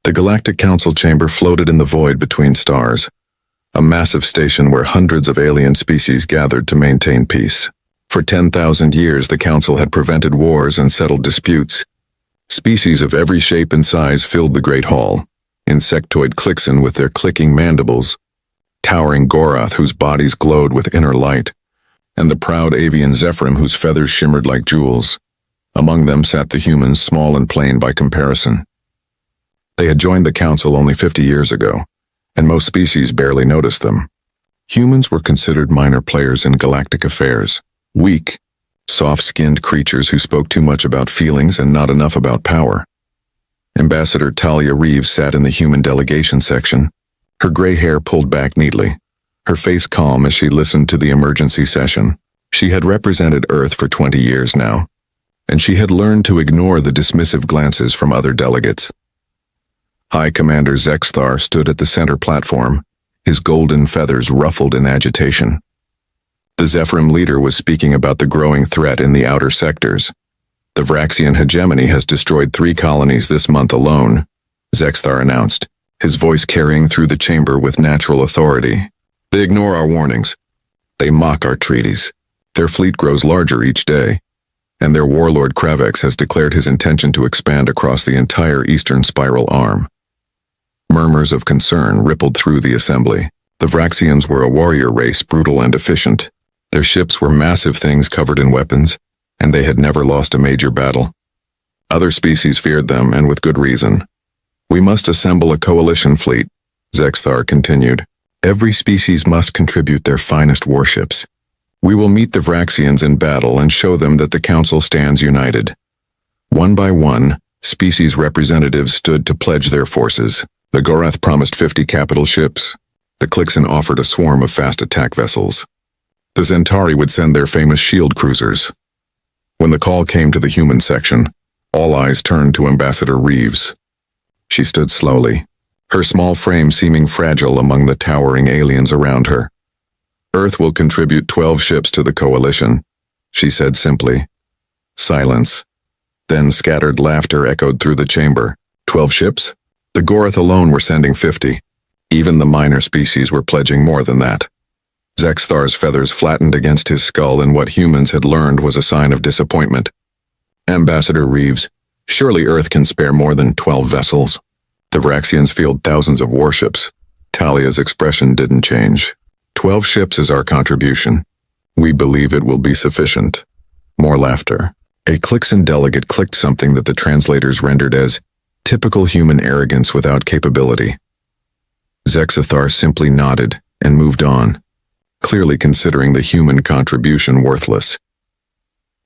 The Galactic Council chamber floated in the void between stars, a massive station where hundreds of alien species gathered to maintain peace. For 10,000 years, the Council had prevented wars and settled disputes. Species of every shape and size filled the Great Hall. Insectoid Clixon with their clicking mandibles, towering Gorath whose bodies glowed with inner light, and the proud avian Zephyrim whose feathers shimmered like jewels. Among them sat the humans, small and plain by comparison. They had joined the Council only 50 years ago, and most species barely noticed them. Humans were considered minor players in galactic affairs, weak, soft-skinned creatures who spoke too much about feelings and not enough about power. Ambassador Talia Reeves sat in the human delegation section, her gray hair pulled back neatly, her face calm as she listened to the emergency session. She had represented Earth for 20 years now, and she had learned to ignore the dismissive glances from other delegates. High Commander Zexthar stood at the center platform, his golden feathers ruffled in agitation. The Zephyrim leader was speaking about the growing threat in the outer sectors. The Vraxian hegemony has destroyed 3 colonies this month alone, Zexthar announced, his voice carrying through the chamber with natural authority. They ignore our warnings. They mock our treaties. Their fleet grows larger each day, and their warlord Kravex has declared his intention to expand across the entire eastern spiral arm. Murmurs of concern rippled through the assembly. The Vraxians were a warrior race, brutal and efficient. Their ships were massive things covered in weapons, and they had never lost a major battle. Other species feared them, and with good reason. We must assemble a coalition fleet, Zexthar continued. Every species must contribute their finest warships. We will meet the Vraxians in battle and show them that the Council stands united. One by one, species representatives stood to pledge their forces. The Gorath promised 50 capital ships. The Clixon offered a swarm of fast attack vessels. The Zentari would send their famous shield cruisers. When the call came to the human section, all eyes turned to Ambassador Reeves. She stood slowly, her small frame seeming fragile among the towering aliens around her. Earth will contribute 12 ships to the coalition, she said simply. Silence. Then scattered laughter echoed through the chamber. 12 ships? The Gorath alone were sending 50. Even the minor species were pledging more than that. Zexthar's feathers flattened against his skull in what humans had learned was a sign of disappointment. Ambassador Reeves, surely Earth can spare more than 12 vessels. The Vraxians field thousands of warships. Talia's expression didn't change. 12 ships is our contribution. We believe it will be sufficient. More laughter. A Clixon delegate clicked something that the translators rendered as typical human arrogance without capability. Zexthar simply nodded and moved on, clearly considering the human contribution worthless.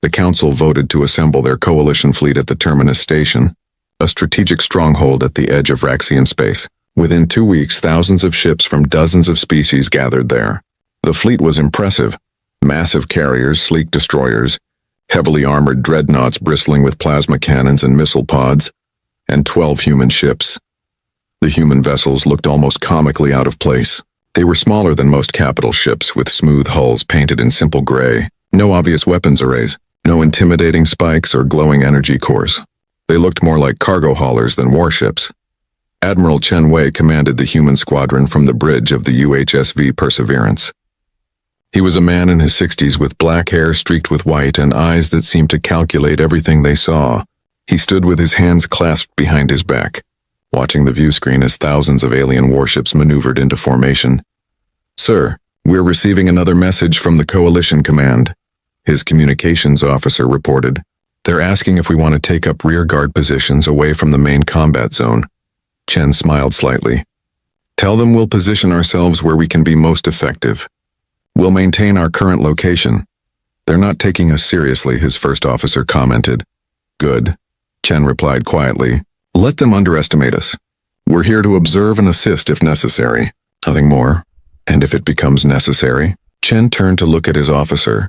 The Council voted to assemble their coalition fleet at the Terminus Station, a strategic stronghold at the edge of Vraxian space. Within 2 weeks, thousands of ships from dozens of species gathered there. The fleet was impressive. Massive carriers, sleek destroyers, heavily armored dreadnoughts bristling with plasma cannons and missile pods, and 12 human ships. The human vessels looked almost comically out of place. They were smaller than most capital ships, with smooth hulls painted in simple gray, no obvious weapons arrays, no intimidating spikes or glowing energy cores. They looked more like cargo haulers than warships. Admiral Chen Wei commanded the human squadron from the bridge of the UHSV Perseverance. He was a man in his 60s with black hair streaked with white and eyes that seemed to calculate everything they saw. He stood with his hands clasped behind his back, watching the view screen as thousands of alien warships maneuvered into formation. "Sir, we're receiving another message from the Coalition Command," his communications officer reported. "They're asking if we want to take up rearguard positions away from the main combat zone." Chen smiled slightly. "Tell them we'll position ourselves where we can be most effective. We'll maintain our current location." "They're not taking us seriously," his first officer commented. "Good," Chen replied quietly. "Let them underestimate us. We're here to observe and assist if necessary. Nothing more. And if it becomes necessary." Chen turned to look at his officer,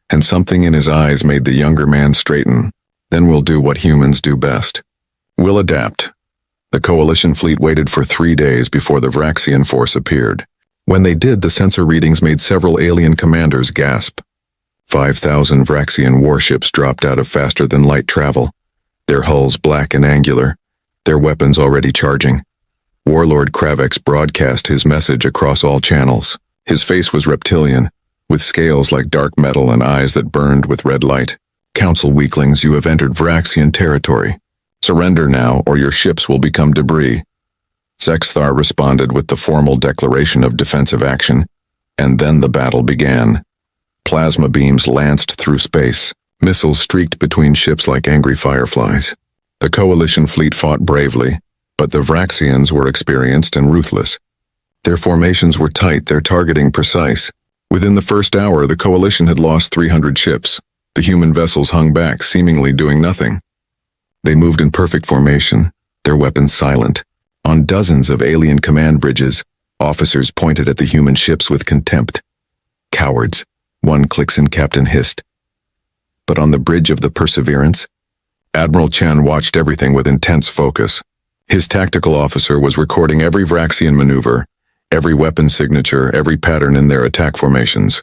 and something in his eyes made the younger man straighten. "Then we'll do what humans do best. We'll adapt." The coalition fleet waited for 3 days before the Vraxian force appeared. When they did, the sensor readings made several alien commanders gasp. 5,000 Vraxian warships dropped out of faster-than-light travel, their hulls black and angular, their weapons already charging. Warlord Kravex broadcast his message across all channels. His face was reptilian, with scales like dark metal and eyes that burned with red light. Council weaklings, you have entered Vraxian territory. Surrender now, or your ships will become debris. Zexthar responded with the formal declaration of defensive action, and then the battle began. Plasma beams lanced through space. Missiles streaked between ships like angry fireflies. The Coalition fleet fought bravely, but the Vraxians were experienced and ruthless. Their formations were tight, their targeting precise. Within the first hour, the Coalition had lost 300 ships. The human vessels hung back, seemingly doing nothing. They moved in perfect formation, their weapons silent. On dozens of alien command bridges, officers pointed at the human ships with contempt. Cowards, one Clixon captain hissed. But on the bridge of the Perseverance, Admiral Chen watched everything with intense focus. His tactical officer was recording every Vraxian maneuver, every weapon signature, every pattern in their attack formations.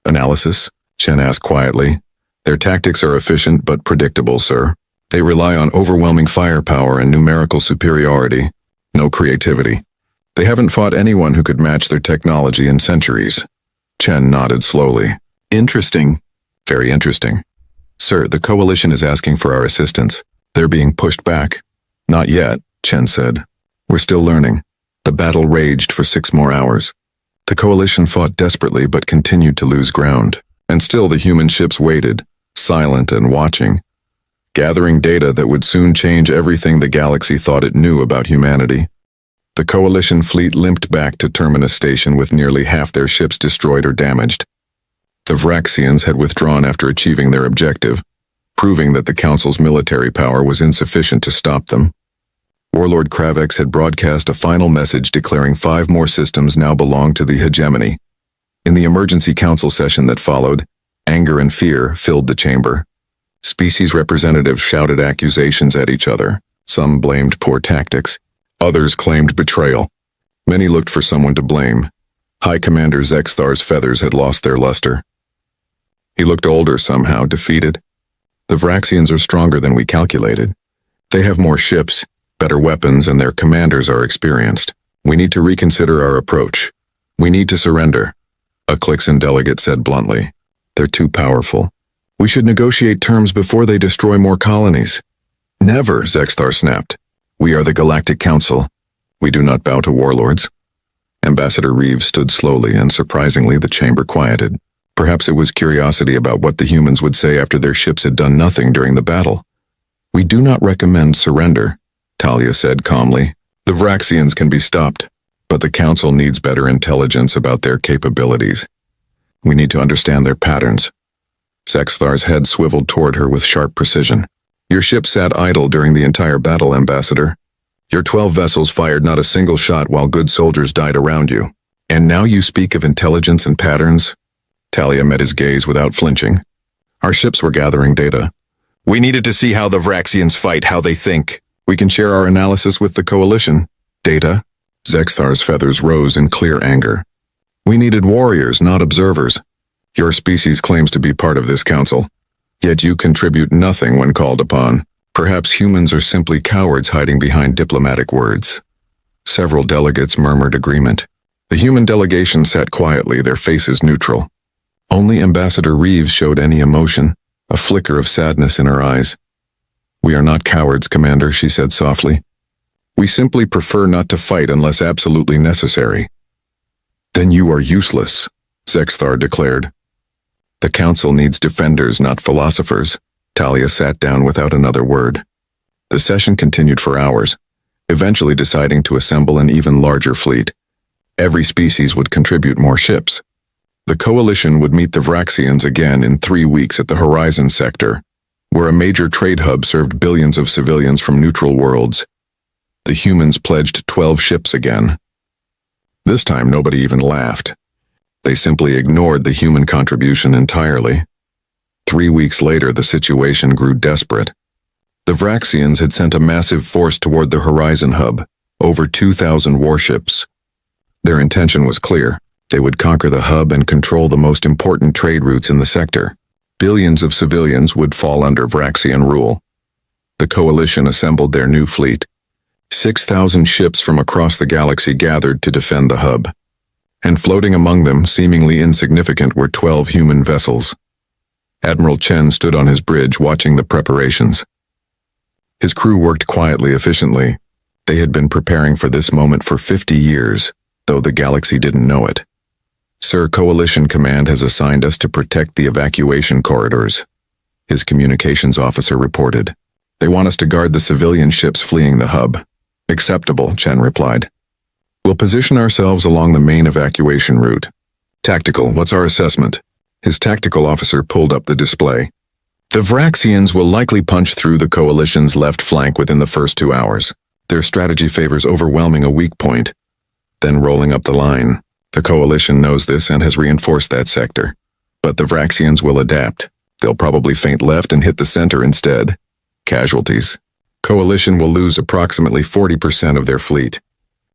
Analysis? Chen asked quietly. Their tactics are efficient but predictable, sir. They rely on overwhelming firepower and numerical superiority, no creativity. They haven't fought anyone who could match their technology in centuries. Chen nodded slowly. Interesting. Very interesting. Sir, the Coalition is asking for our assistance. They're being pushed back. Not yet, Chen said. We're still learning. The battle raged for 6 more hours. The Coalition fought desperately but continued to lose ground. And still the human ships waited, silent and watching, gathering data that would soon change everything the galaxy thought it knew about humanity. The Coalition fleet limped back to Terminus Station with nearly half their ships destroyed or damaged. The Vraxians had withdrawn after achieving their objective, proving that the Council's military power was insufficient to stop them. Warlord Kravex had broadcast a final message declaring 5 more systems now belonged to the hegemony. In the emergency council session that followed, anger and fear filled the chamber. Species representatives shouted accusations at each other. Some blamed poor tactics. Others claimed betrayal. Many looked for someone to blame. High Commander Zexthar's feathers had lost their luster. He looked older somehow, defeated. The Vraxians are stronger than we calculated. They have more ships, better weapons, and their commanders are experienced. We need to reconsider our approach. We need to surrender, a Clixon delegate said bluntly. They're too powerful. We should negotiate terms before they destroy more colonies. Never, Zexthar snapped. We are the Galactic Council. We do not bow to warlords. Ambassador Reeves stood slowly, and surprisingly the chamber quieted. Perhaps it was curiosity about what the humans would say after their ships had done nothing during the battle. We do not recommend surrender, Talia said calmly. The Vraxians can be stopped, but the Council needs better intelligence about their capabilities. We need to understand their patterns. Zexthar's head swiveled toward her with sharp precision. Your ship sat idle during the entire battle, Ambassador. Your 12 vessels fired not a single shot while good soldiers died around you. And now you speak of intelligence and patterns? Talia met his gaze without flinching. Our ships were gathering data. We needed to see how the Vraxians fight, how they think. We can share our analysis with the Coalition. Data? Zexthar's feathers rose in clear anger. We needed warriors, not observers. Your species claims to be part of this council. Yet you contribute nothing when called upon. Perhaps humans are simply cowards hiding behind diplomatic words. Several delegates murmured agreement. The human delegation sat quietly, their faces neutral. Only Ambassador Reeves showed any emotion, a flicker of sadness in her eyes. We are not cowards, Commander, she said softly. We simply prefer not to fight unless absolutely necessary. Then you are useless, Zexthar declared. The Council needs defenders, not philosophers. Talia sat down without another word. The session continued for hours, eventually deciding to assemble an even larger fleet. Every species would contribute more ships. The Coalition would meet the Vraxians again in 3 weeks at the Horizon sector, where a major trade hub served billions of civilians from neutral worlds. The humans pledged 12 ships again. This time nobody even laughed. They simply ignored the human contribution entirely. 3 weeks later, the situation grew desperate. The Vraxians had sent a massive force toward the Horizon hub, over 2,000 warships. Their intention was clear. They would conquer the hub and control the most important trade routes in the sector. Billions of civilians would fall under Vraxian rule. The Coalition assembled their new fleet, 6,000 ships from across the galaxy gathered to defend the hub. And floating among them, seemingly insignificant, were 12 human vessels. Admiral Chen stood on his bridge watching the preparations. His crew worked quietly, efficiently. They had been preparing for this moment for 50 years, though the galaxy didn't know it. "Sir, Coalition Command has assigned us to protect the evacuation corridors," his communications officer reported. "They want us to guard the civilian ships fleeing the hub." "Acceptable," Chen replied. "We'll position ourselves along the main evacuation route." "Tactical, what's our assessment?" His tactical officer pulled up the display. "The Vraxians will likely punch through the Coalition's left flank within the first 2 hours. Their strategy favors overwhelming a weak point, then rolling up the line. The Coalition knows this and has reinforced that sector. But the Vraxians will adapt. They'll probably feint left and hit the center instead. Casualties. Coalition will lose approximately 40% of their fleet.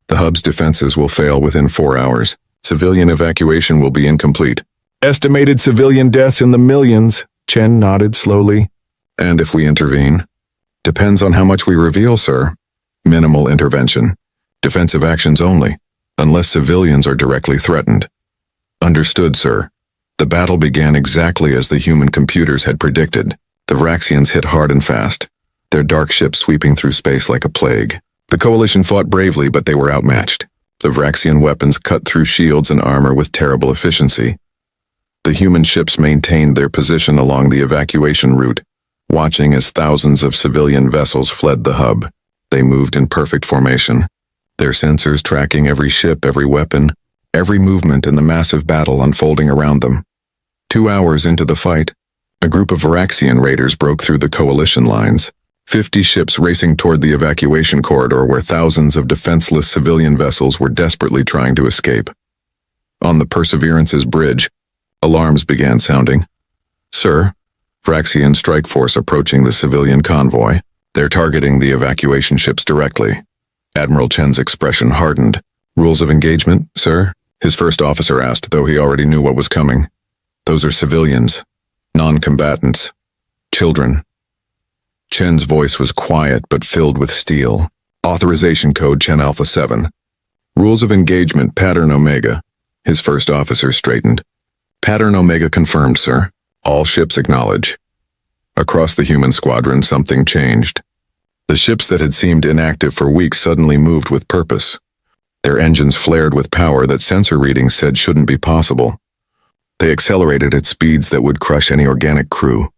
The hub's defenses will fail within 4 hours. Civilian evacuation will be incomplete." "Estimated civilian deaths in the millions," Chen nodded slowly. "And if we intervene?" "Depends on how much we reveal, sir. Minimal intervention. Defensive actions only, unless civilians are directly threatened." "Understood, sir." The battle began exactly as the human computers had predicted. The Vraxians hit hard and fast, their dark ships sweeping through space like a plague. The Coalition fought bravely, but they were outmatched. The Vraxian weapons cut through shields and armor with terrible efficiency. The human ships maintained their position along the evacuation route, watching as thousands of civilian vessels fled the hub. They moved in perfect formation, their sensors tracking every ship, every weapon, every movement in the massive battle unfolding around them. 2 hours into the fight, a group of Vraxian raiders broke through the Coalition lines, 50 ships racing toward the evacuation corridor where thousands of defenseless civilian vessels were desperately trying to escape. On the Perseverance's bridge, alarms began sounding. "Sir, Vraxian strike force approaching the civilian convoy. They're targeting the evacuation ships directly." Admiral Chen's expression hardened. "Rules of engagement, sir?" his first officer asked, though he already knew what was coming. "Those are civilians, non-combatants, children." Chen's voice was quiet but filled with steel. "Authorization code Chen Alpha 7. Rules of engagement Pattern Omega." His first officer straightened. "Pattern Omega confirmed, sir. All ships acknowledge." Across the human squadron, something changed. The ships that had seemed inactive for weeks suddenly moved with purpose. Their engines flared with power that sensor readings said shouldn't be possible. They accelerated at speeds that would crush any organic crew.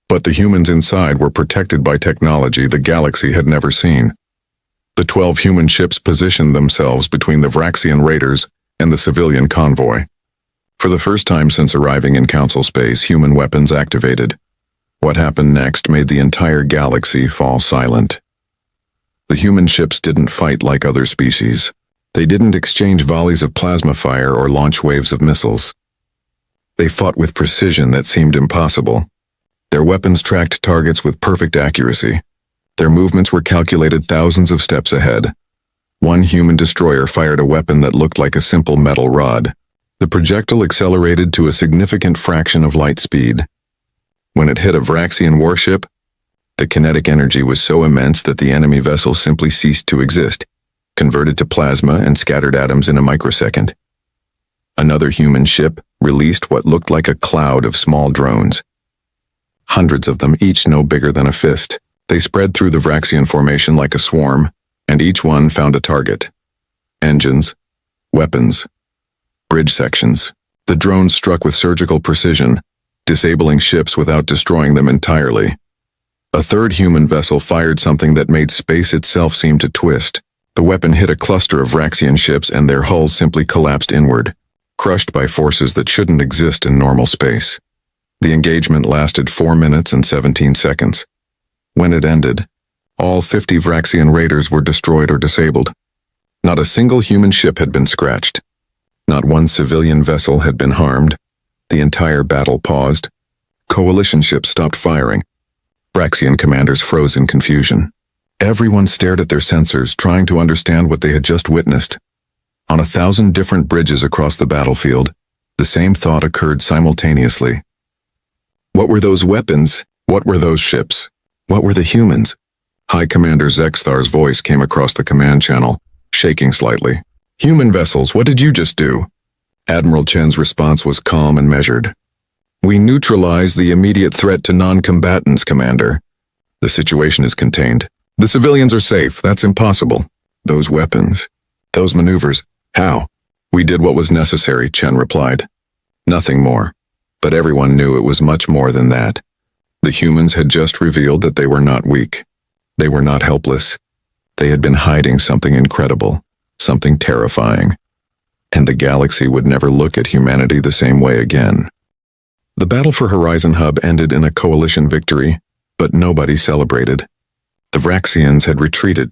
But the humans inside were protected by technology the galaxy had never seen. The 12 human ships positioned themselves between the Vraxian raiders and the civilian convoy. For the first time since arriving in Council space, human weapons activated. What happened next made the entire galaxy fall silent. The human ships didn't fight like other species. They didn't exchange volleys of plasma fire or launch waves of missiles. They fought with precision that seemed impossible. Their weapons tracked targets with perfect accuracy. Their movements were calculated thousands of steps ahead. One human destroyer fired a weapon that looked like a simple metal rod. The projectile accelerated to a significant fraction of light speed. When it hit a Vraxian warship, the kinetic energy was so immense that the enemy vessel simply ceased to exist, converted to plasma and scattered atoms in a microsecond. Another human ship released what looked like a cloud of small drones. Hundreds of them, each no bigger than a fist. They spread through the Vraxian formation like a swarm, and each one found a target. Engines, weapons, bridge sections. The drones struck with surgical precision, disabling ships without destroying them entirely. A third human vessel fired something that made space itself seem to twist. The weapon hit a cluster of Vraxian ships and their hulls simply collapsed inward, crushed by forces that shouldn't exist in normal space. The engagement lasted 4 minutes and 17 seconds. When it ended, all 50 Vraxian raiders were destroyed or disabled. Not a single human ship had been scratched. Not one civilian vessel had been harmed. The entire battle paused. Coalition ships stopped firing. Vraxian commanders froze in confusion. Everyone stared at their sensors, trying to understand what they had just witnessed. On 1,000 different bridges across the battlefield, the same thought occurred simultaneously. What were those weapons? What were those ships? What were the humans? High Commander Zexthar's voice came across the command channel, shaking slightly. "Human vessels, what did you just do?" Admiral Chen's response was calm and measured. "We neutralized the immediate threat to non-combatants, Commander. The situation is contained. The civilians are safe. That's impossible. Those weapons, those maneuvers, how?" "We did what was necessary," Chen replied. "Nothing more." But everyone knew it was much more than that. The humans had just revealed that they were not weak. They were not helpless. They had been hiding something incredible, something terrifying. And the galaxy would never look at humanity the same way again. The battle for Horizon Hub ended in a coalition victory, but nobody celebrated. The Vraxians had retreated,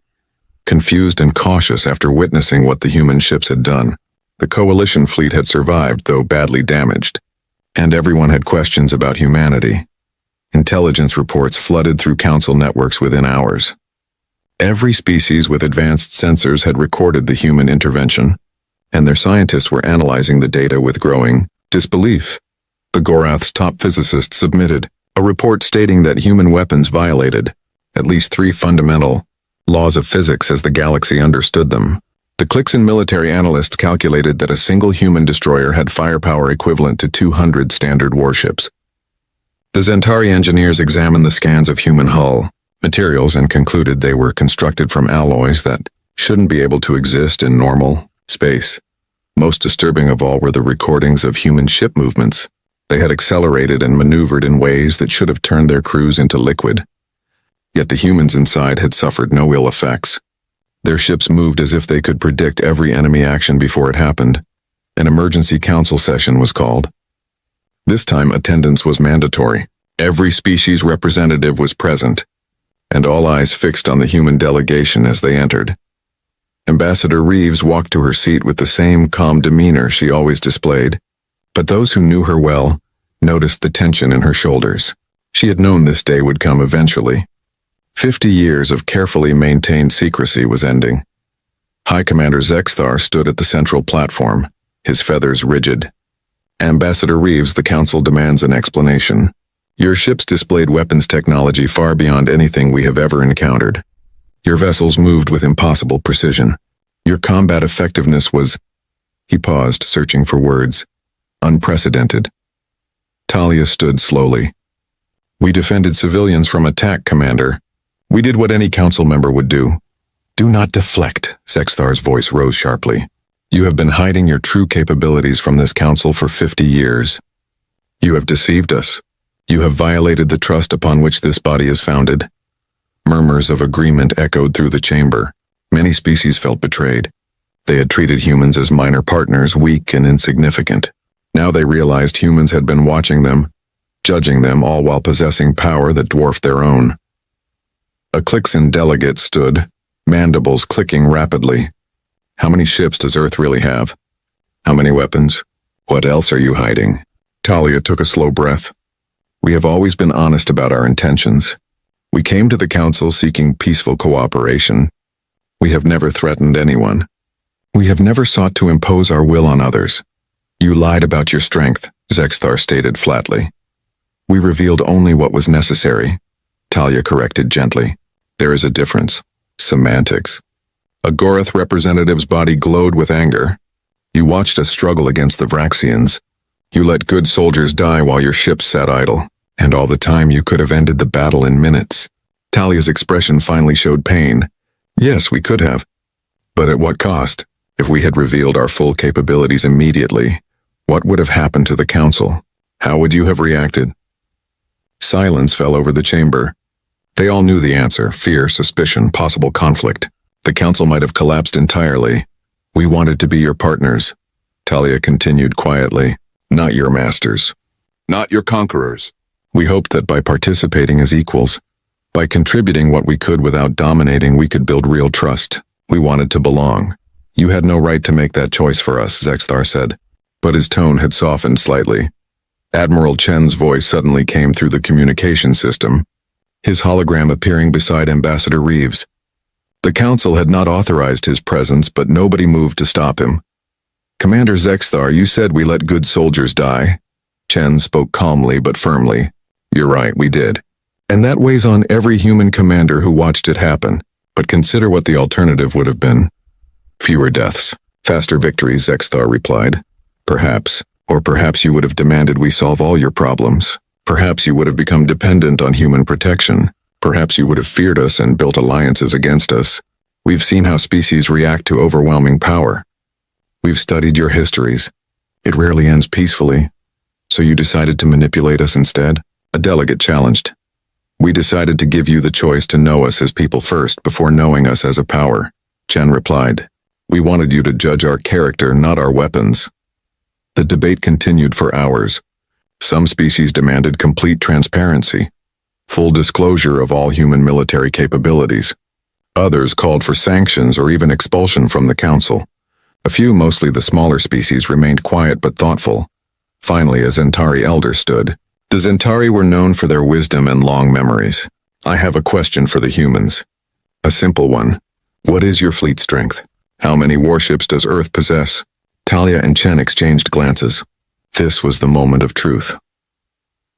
confused and cautious after witnessing what the human ships had done. The coalition fleet had survived, though badly damaged. And everyone had questions about humanity. Intelligence reports flooded through Council networks within hours. Every species with advanced sensors had recorded the human intervention, and their scientists were analyzing the data with growing disbelief. The Gorath's top physicist submitted a report stating that human weapons violated at least 3 fundamental laws of physics as the galaxy understood them. The Klixan military analysts calculated that a single human destroyer had firepower equivalent to 200 standard warships. The Zentari engineers examined the scans of human hull materials and concluded they were constructed from alloys that shouldn't be able to exist in normal space. Most disturbing of all were the recordings of human ship movements. They had accelerated and maneuvered in ways that should have turned their crews into liquid. Yet the humans inside had suffered no ill effects. Their ships moved as if they could predict every enemy action before it happened. An emergency council session was called. This time attendance was mandatory. Every species representative was present, and all eyes fixed on the human delegation as they entered. Ambassador Reeves walked to her seat with the same calm demeanor she always displayed, but those who knew her well noticed the tension in her shoulders. She had known this day would come eventually. 50 years of carefully maintained secrecy was ending. High Commander Zexthar stood at the central platform, his feathers rigid. "Ambassador Reeves, the Council demands an explanation. Your ships displayed weapons technology far beyond anything we have ever encountered. Your vessels moved with impossible precision. Your combat effectiveness was—" He paused, searching for words. "Unprecedented." Talia stood slowly. "We defended civilians from attack, Commander. We did what any council member would do." "Do not deflect," Zexthar's voice rose sharply. "You have been hiding your true capabilities from this council for 50 years. You have deceived us. You have violated the trust upon which this body is founded." Murmurs of agreement echoed through the chamber. Many species felt betrayed. They had treated humans as minor partners, weak and insignificant. Now they realized humans had been watching them, judging them, all while possessing power that dwarfed their own. A Klixan delegate stood, mandibles clicking rapidly. "How many ships does Earth really have? How many weapons? What else are you hiding?" Talia took a slow breath. "We have always been honest about our intentions. We came to the Council seeking peaceful cooperation. We have never threatened anyone. We have never sought to impose our will on others." "You lied about your strength," Zexthar stated flatly. "We revealed only what was necessary," Talia corrected gently. "There is a difference. Semantics." A Gorath representative's body glowed with anger. "You watched us struggle against the Vraxians. You let good soldiers die while your ships sat idle, and all the time you could have ended the battle in minutes." Talia's expression finally showed pain. "Yes, we could have. But at what cost? If we had revealed our full capabilities immediately, what would have happened to the Council? How would you have reacted?" Silence fell over the chamber. They all knew the answer: fear, suspicion, possible conflict. The Council might have collapsed entirely. "We wanted to be your partners," Talia continued quietly. "Not your masters. Not your conquerors. We hoped that by participating as equals, by contributing what we could without dominating, we could build real trust. We wanted to belong." "You had no right to make that choice for us," Zexthar said. But his tone had softened slightly. Admiral Chen's voice suddenly came through the communication system, his hologram appearing beside Ambassador Reeves. The Council had not authorized his presence, but nobody moved to stop him. "Commander Zexthar, you said we let good soldiers die." Chen spoke calmly but firmly. "You're right, we did. And that weighs on every human commander who watched it happen. But consider what the alternative would have been. Fewer deaths, faster victories, Zexthar replied. Perhaps, or perhaps you would have demanded we solve all your problems. Perhaps you would have become dependent on human protection. Perhaps you would have feared us and built alliances against us. We've seen how species react to overwhelming power. We've studied your histories. It rarely ends peacefully. So you decided to manipulate us instead? A delegate challenged. We decided to give you the choice to know us as people first before knowing us as a power, Chen replied. We wanted you to judge our character, not our weapons. The debate continued for hours. Some species demanded complete transparency, full disclosure of all human military capabilities. Others called for sanctions or even expulsion from the council. A few, mostly the smaller species, remained quiet but thoughtful. Finally, a Zentari elder stood. The Zentari were known for their wisdom and long memories. I have a question for the humans. A simple one. What is your fleet strength? How many warships does Earth possess? Talia and Chen exchanged glances. This was the moment of truth.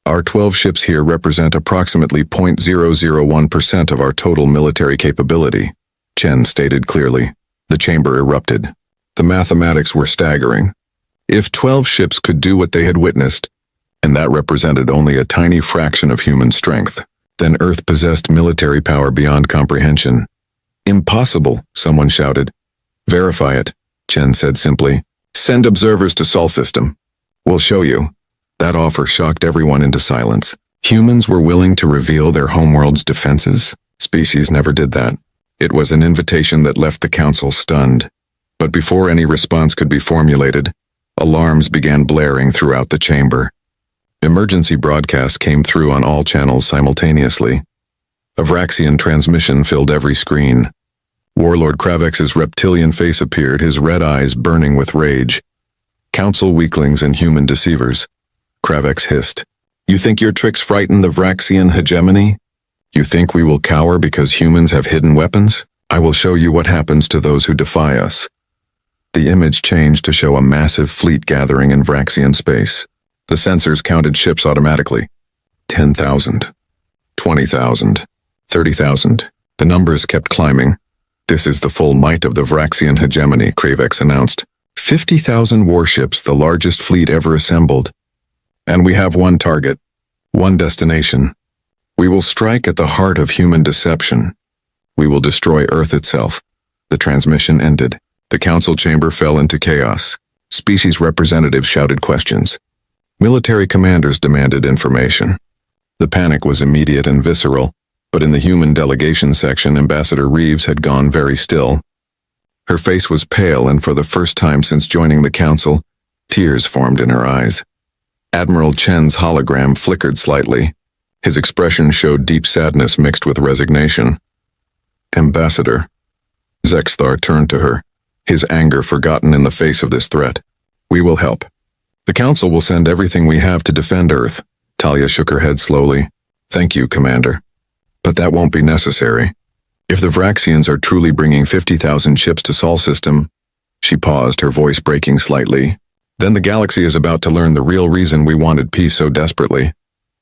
Our 12 ships here represent approximately 0.001% of our total military capability, Chen stated clearly. The chamber erupted. The mathematics were staggering. If 12 ships could do what they had witnessed, and that represented only a tiny fraction of human strength, then Earth possessed military power beyond comprehension. Impossible, someone shouted. Verify it, Chen said simply. Send observers to Sol system. We'll show you. That offer shocked everyone into silence. Humans were willing to reveal their homeworld's defenses? Species never did that. It was an invitation that left the council stunned. But before any response could be formulated, alarms began blaring throughout the chamber. Emergency broadcasts came through on all channels simultaneously. A Vraxian transmission filled every screen. Warlord Kravex's reptilian face appeared, his red eyes burning with rage. Council weaklings and human deceivers. Kravex hissed. You think your tricks frighten the Vraxian hegemony? You think we will cower because humans have hidden weapons? I will show you what happens to those who defy us. The image changed to show a massive fleet gathering in Vraxian space. The sensors counted ships automatically. 10,000. 20,000. 30,000. The numbers kept climbing. This is the full might of the Vraxian hegemony, Kravex announced. 50,000 warships, the largest fleet ever assembled. And we have one target, one destination. We will strike at the heart of human deception. We will destroy Earth itself. The transmission ended. The council chamber fell into chaos. Species representatives shouted questions. Military commanders demanded information. The panic was immediate and visceral, but in the human delegation section, Ambassador Reeves had gone very still. Her face was pale, and for the first time since joining the council, tears formed in her eyes. Admiral Chen's hologram flickered slightly. His expression showed deep sadness mixed with resignation. Ambassador. Zexthar turned to her, his anger forgotten in the face of this threat. We will help. The council will send everything we have to defend Earth. Talia shook her head slowly. Thank you, Commander. But that won't be necessary. If the Vraxians are truly bringing 50,000 ships to Sol system, she paused, her voice breaking slightly, then the galaxy is about to learn the real reason we wanted peace so desperately.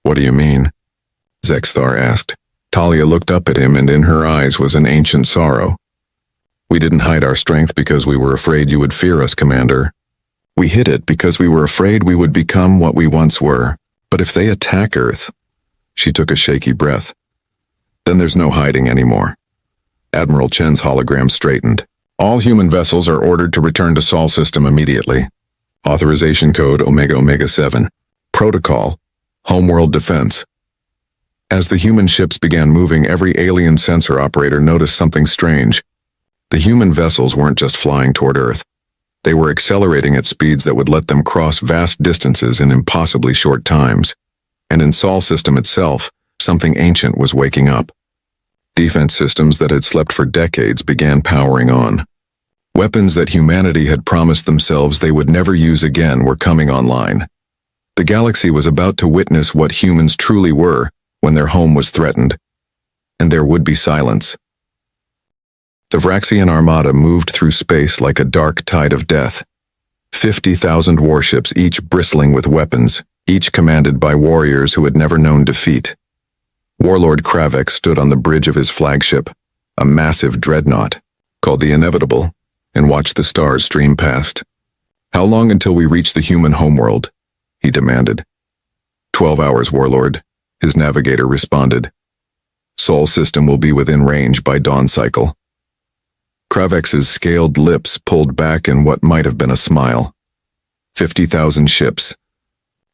What do you mean? Zexthar asked. Talia looked up at him, and in her eyes was an ancient sorrow. We didn't hide our strength because we were afraid you would fear us, Commander. We hid it because we were afraid we would become what we once were. But if they attack Earth, she took a shaky breath, then there's no hiding anymore. Admiral Chen's hologram straightened. All human vessels are ordered to return to Sol system immediately. Authorization code Omega 7. Protocol, Homeworld Defense. As the human ships began moving, every alien sensor operator noticed something strange. The human vessels weren't just flying toward Earth. They were accelerating at speeds that would let them cross vast distances in impossibly short times. And in Sol system itself, something ancient was waking up. Defense systems that had slept for decades began powering on. Weapons that humanity had promised themselves they would never use again were coming online. The galaxy was about to witness what humans truly were when their home was threatened. And there would be silence. The Vraxian armada moved through space like a dark tide of death. 50,000 warships, each bristling with weapons, each commanded by warriors who had never known defeat. Warlord Kravex stood on the bridge of his flagship, a massive dreadnought, called the Inevitable, and watched the stars stream past. "How long until we reach the human homeworld?" he demanded. 12 hours, Warlord, his navigator responded. "Sol system will be within range by dawn cycle." Kravex's scaled lips pulled back in what might have been a smile. 50,000 ships.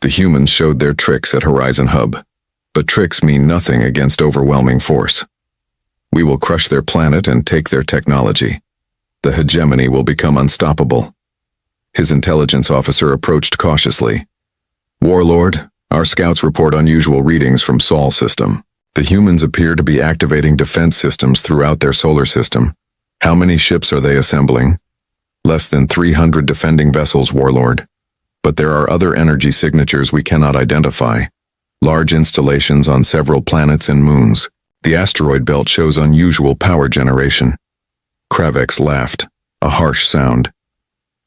The humans showed their tricks at Horizon Hub, but tricks mean nothing against overwhelming force. We will crush their planet and take their technology. The hegemony will become unstoppable. His intelligence officer approached cautiously. "Warlord, our scouts report unusual readings from Sol system. The humans appear to be activating defense systems throughout their solar system. How many ships are they assembling?" "Less than 300 defending vessels, Warlord. But there are other energy signatures we cannot identify. Large installations on several planets and moons. The asteroid belt shows unusual power generation." Kravex laughed, a harsh sound.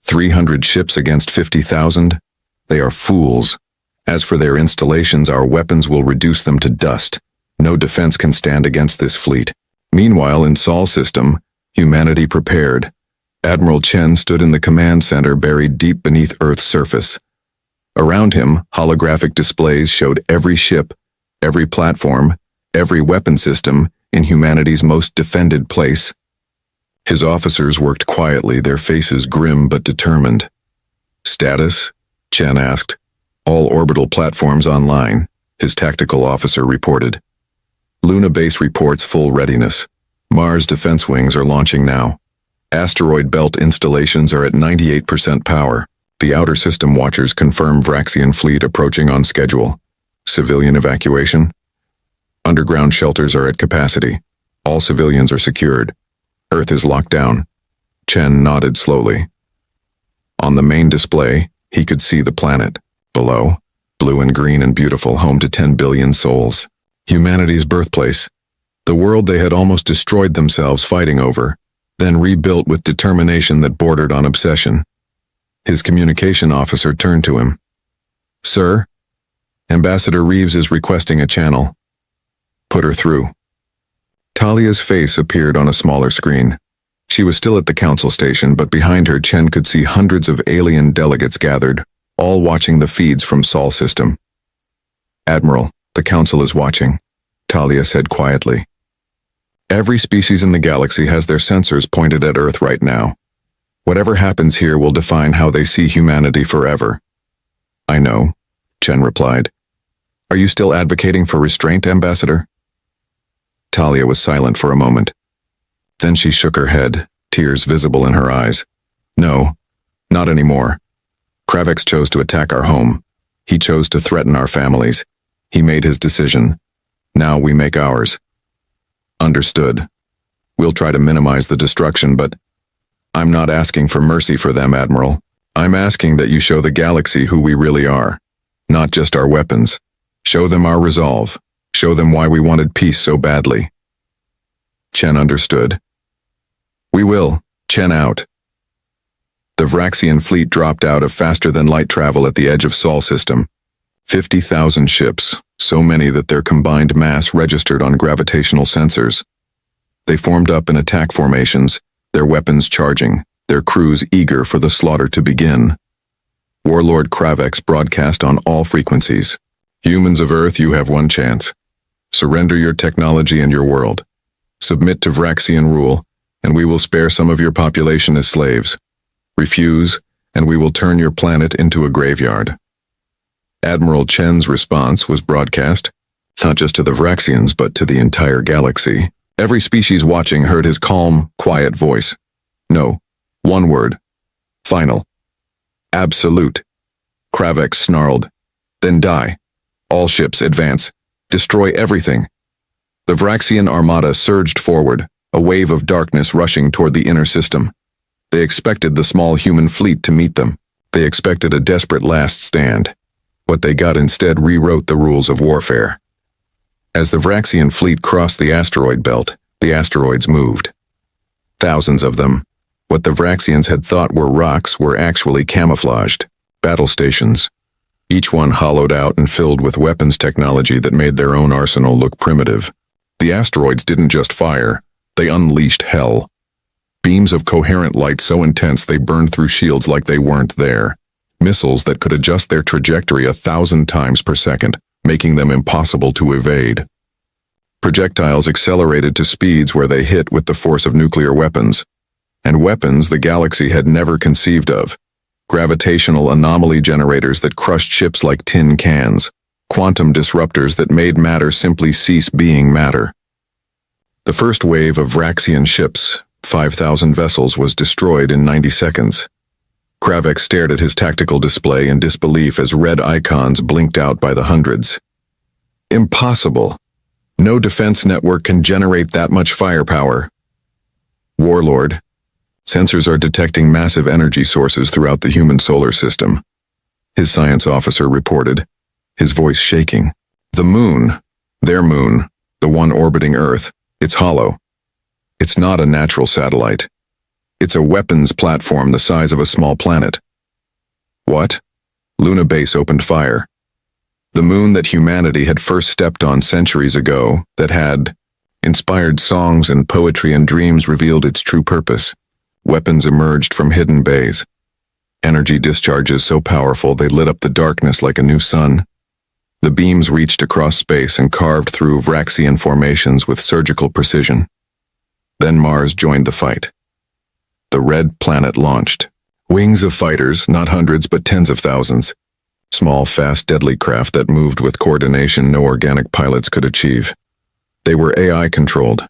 300 ships against 50,000? They are fools. As for their installations, our weapons will reduce them to dust. No defense can stand against this fleet. Meanwhile, in Sol system, humanity prepared. Admiral Chen stood in the command center buried deep beneath Earth's surface. Around him, holographic displays showed every ship, every platform, every weapon system in humanity's most defended place. His officers worked quietly, their faces grim but determined. "Status?" Chen asked. "All orbital platforms online," his tactical officer reported. "Luna base reports full readiness. Mars defense wings are launching now. Asteroid belt installations are at 98% power. The outer system watchers confirm Vraxian fleet approaching on schedule. Civilian evacuation? Underground shelters are at capacity. All civilians are secured. Earth is locked down." Chen nodded slowly. On the main display, he could see the planet. Below, blue and green and beautiful, home to 10 billion souls. Humanity's birthplace. The world they had almost destroyed themselves fighting over, then rebuilt with determination that bordered on obsession. His communication officer turned to him. "Sir, Ambassador Reeves is requesting a channel." "Put her through." Talia's face appeared on a smaller screen. She was still at the council station, but behind her Chen could see hundreds of alien delegates gathered, all watching the feeds from Sol system. "Admiral, the council is watching," Talia said quietly. "Every species in the galaxy has their sensors pointed at Earth right now. Whatever happens here will define how they see humanity forever." "I know," Chen replied. "Are you still advocating for restraint, Ambassador?" Talia was silent for a moment. Then she shook her head, tears visible in her eyes. "No, not anymore. Kravex chose to attack our home. He chose to threaten our families. He made his decision. Now we make ours." "Understood. We'll try to minimize the destruction, but I'm not asking for mercy for them, Admiral. I'm asking that you show the galaxy who we really are. Not just our weapons. Show them our resolve. Show them why we wanted peace so badly." Chen understood. "We will. Chen out." The Vraxian fleet dropped out of faster-than-light travel at the edge of Sol system. 50,000 ships, so many that their combined mass registered on gravitational sensors. They formed up in attack formations, their weapons charging, their crews eager for the slaughter to begin. Warlord Kravex broadcast on all frequencies. "Humans of Earth, you have one chance. Surrender your technology and your world. Submit to Vraxian rule, and we will spare some of your population as slaves. Refuse, and we will turn your planet into a graveyard." Admiral Chen's response was broadcast, not just to the Vraxians, but to the entire galaxy. Every species watching heard his calm, quiet voice. "No. One word. Final. Absolute." Kravex snarled. "Then die. All ships advance. Destroy everything." The Vraxian armada surged forward, a wave of darkness rushing toward the inner system. They expected the small human fleet to meet them. They expected a desperate last stand. What they got instead rewrote the rules of warfare. As the Vraxian fleet crossed the asteroid belt, the asteroids moved. Thousands of them. What the Vraxians had thought were rocks were actually camouflaged. Battle stations. each one hollowed out and filled with weapons technology that made their own arsenal look primitive. The asteroids didn't just fire, they unleashed hell. Beams of coherent light so intense they burned through shields like they weren't there. Missiles that could adjust their trajectory 1,000 times per second, making them impossible to evade. Projectiles accelerated to speeds where they hit with the force of nuclear weapons, and weapons the galaxy had never conceived of. Gravitational anomaly generators that crushed ships like tin cans, quantum disruptors that made matter simply cease being matter. The first wave of Vraxian ships, 5,000 vessels, was destroyed in 90 seconds. Kravex stared at his tactical display in disbelief as red icons blinked out by the hundreds. Impossible! No defense network can generate that much firepower. Warlord, sensors are detecting massive energy sources throughout the human solar system, his science officer reported, his voice shaking. The moon, their moon, the one orbiting Earth, it's hollow. It's not a natural satellite. It's a weapons platform the size of a small planet. What? Luna Base opened fire. The moon that humanity had first stepped on centuries ago, that had inspired songs and poetry and dreams, revealed its true purpose. Weapons emerged from hidden bays. Energy discharges so powerful they lit up the darkness like a new sun. The beams reached across space and carved through Vraxian formations with surgical precision. Then Mars joined the fight. The Red Planet launched. Wings of fighters, not hundreds but tens of thousands. Small, fast, deadly craft that moved with coordination no organic pilots could achieve. They were AI-controlled,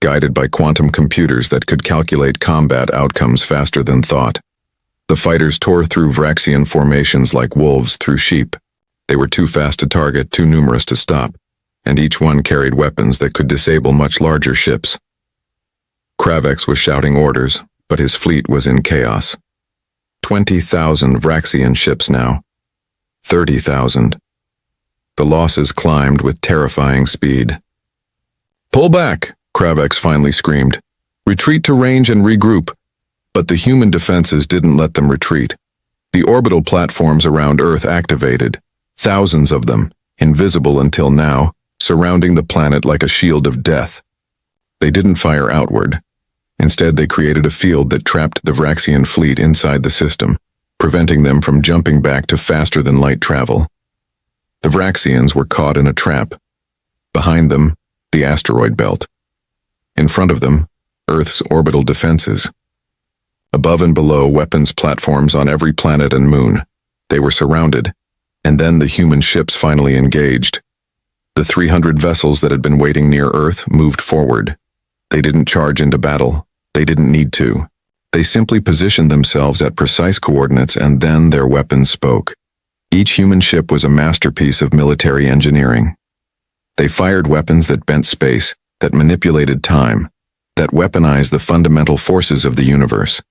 guided by quantum computers that could calculate combat outcomes faster than thought. The fighters tore through Vraxian formations like wolves through sheep. They were too fast to target, too numerous to stop, and each one carried weapons that could disable much larger ships. Kravex was shouting orders, but his fleet was in chaos. 20,000 Vraxian ships now. 30,000. The losses climbed with terrifying speed. "Pull back," Kravex finally screamed. "Retreat to range and regroup." But the human defenses didn't let them retreat. The orbital platforms around Earth activated, thousands of them, invisible until now, surrounding the planet like a shield of death. They didn't fire outward. Instead, they created a field that trapped the Vraxian fleet inside the system, preventing them from jumping back to faster-than-light travel. The Vraxians were caught in a trap. Behind them, the asteroid belt. In front of them, Earth's orbital defenses. Above and below, weapons platforms on every planet and moon. They were surrounded, and then the human ships finally engaged. The 300 vessels that had been waiting near Earth moved forward. They didn't charge into battle. They didn't need to. They simply positioned themselves at precise coordinates, and then their weapons spoke. Each human ship was a masterpiece of military engineering. They fired weapons that bent space, that manipulated time, that weaponized the fundamental forces of the universe.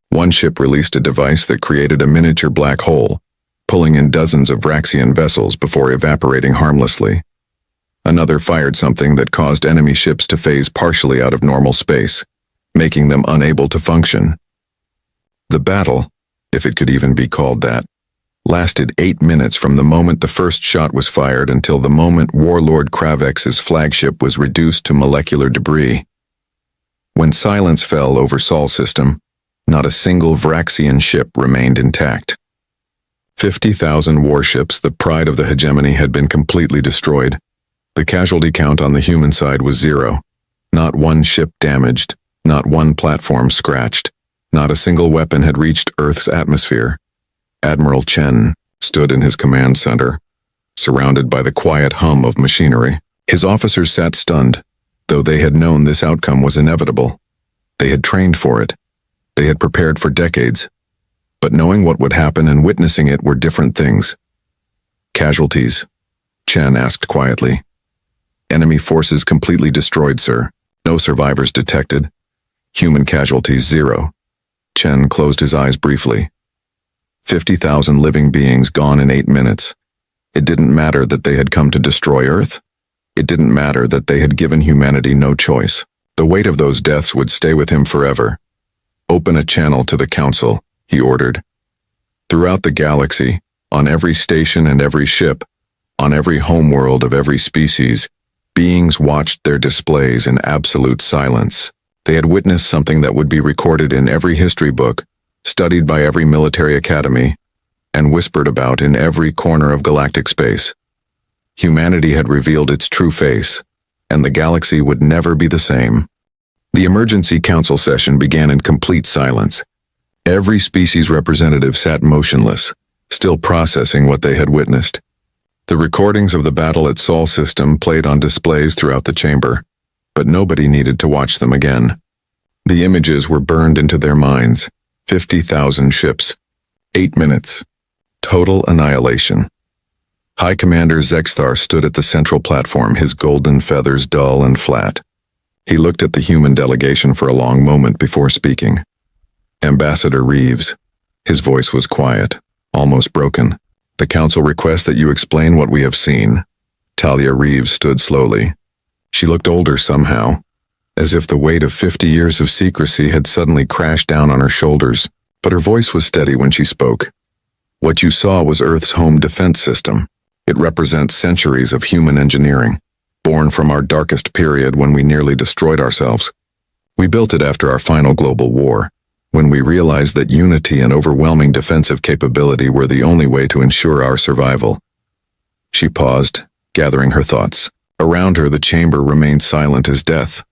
One ship released a device that created a miniature black hole, pulling in dozens of Vraxian vessels before evaporating harmlessly. Another fired something that caused enemy ships to phase partially out of normal space, making them unable to function. The battle, if it could even be called that, lasted 8 minutes from the moment the first shot was fired until the moment Warlord Kravex's flagship was reduced to molecular debris. When silence fell over Sol system, not a single Vraxian ship remained intact. 50,000 warships, the pride of the hegemony, had been completely destroyed. The casualty count on the human side was 0. Not one ship damaged, not one platform scratched, not a single weapon had reached Earth's atmosphere. Admiral Chen stood in his command center, surrounded by the quiet hum of machinery. His officers sat stunned, though they had known this outcome was inevitable. They had trained for it. They had prepared for decades. But knowing what would happen and witnessing it were different things. "Casualties?" Chen asked quietly. "Enemy forces completely destroyed, sir. No survivors detected. Human casualties 0. Chen closed his eyes briefly. 50,000 living beings gone in 8 minutes. It didn't matter that they had come to destroy Earth. It didn't matter that they had given humanity no choice. The weight of those deaths would stay with him forever. "Open a channel to the Council," he ordered. Throughout the galaxy, On every station and every ship, on every homeworld of every species, beings watched their displays in absolute silence. They had witnessed something that would be recorded in every history book, studied by every military academy, and whispered about in every corner of galactic space. Humanity had revealed its true face, and the galaxy would never be the same. The emergency council session began in complete silence. Every species representative sat motionless, still processing what they had witnessed. The recordings of the battle at Sol System played on displays throughout the chamber, but nobody needed to watch them again. The images were burned into their minds. 50,000 ships. 8 minutes. Total annihilation. High Commander Zexthar stood at the central platform, his golden feathers dull and flat. He looked at the human delegation for a long moment before speaking. Ambassador Reeves. His voice was quiet, almost broken. The council requests that you explain what we have seen. Talia Reeves stood slowly. She looked older somehow, as if the weight of 50 years of secrecy had suddenly crashed down on her shoulders, but her voice was steady when she spoke. What you saw was Earth's home defense system. It represents centuries of human engineering, born from our darkest period when we nearly destroyed ourselves. We built it after our final global war, when we realized that unity and overwhelming defensive capability were the only way to ensure our survival. She paused, gathering her thoughts. Around her, the chamber remained silent as death.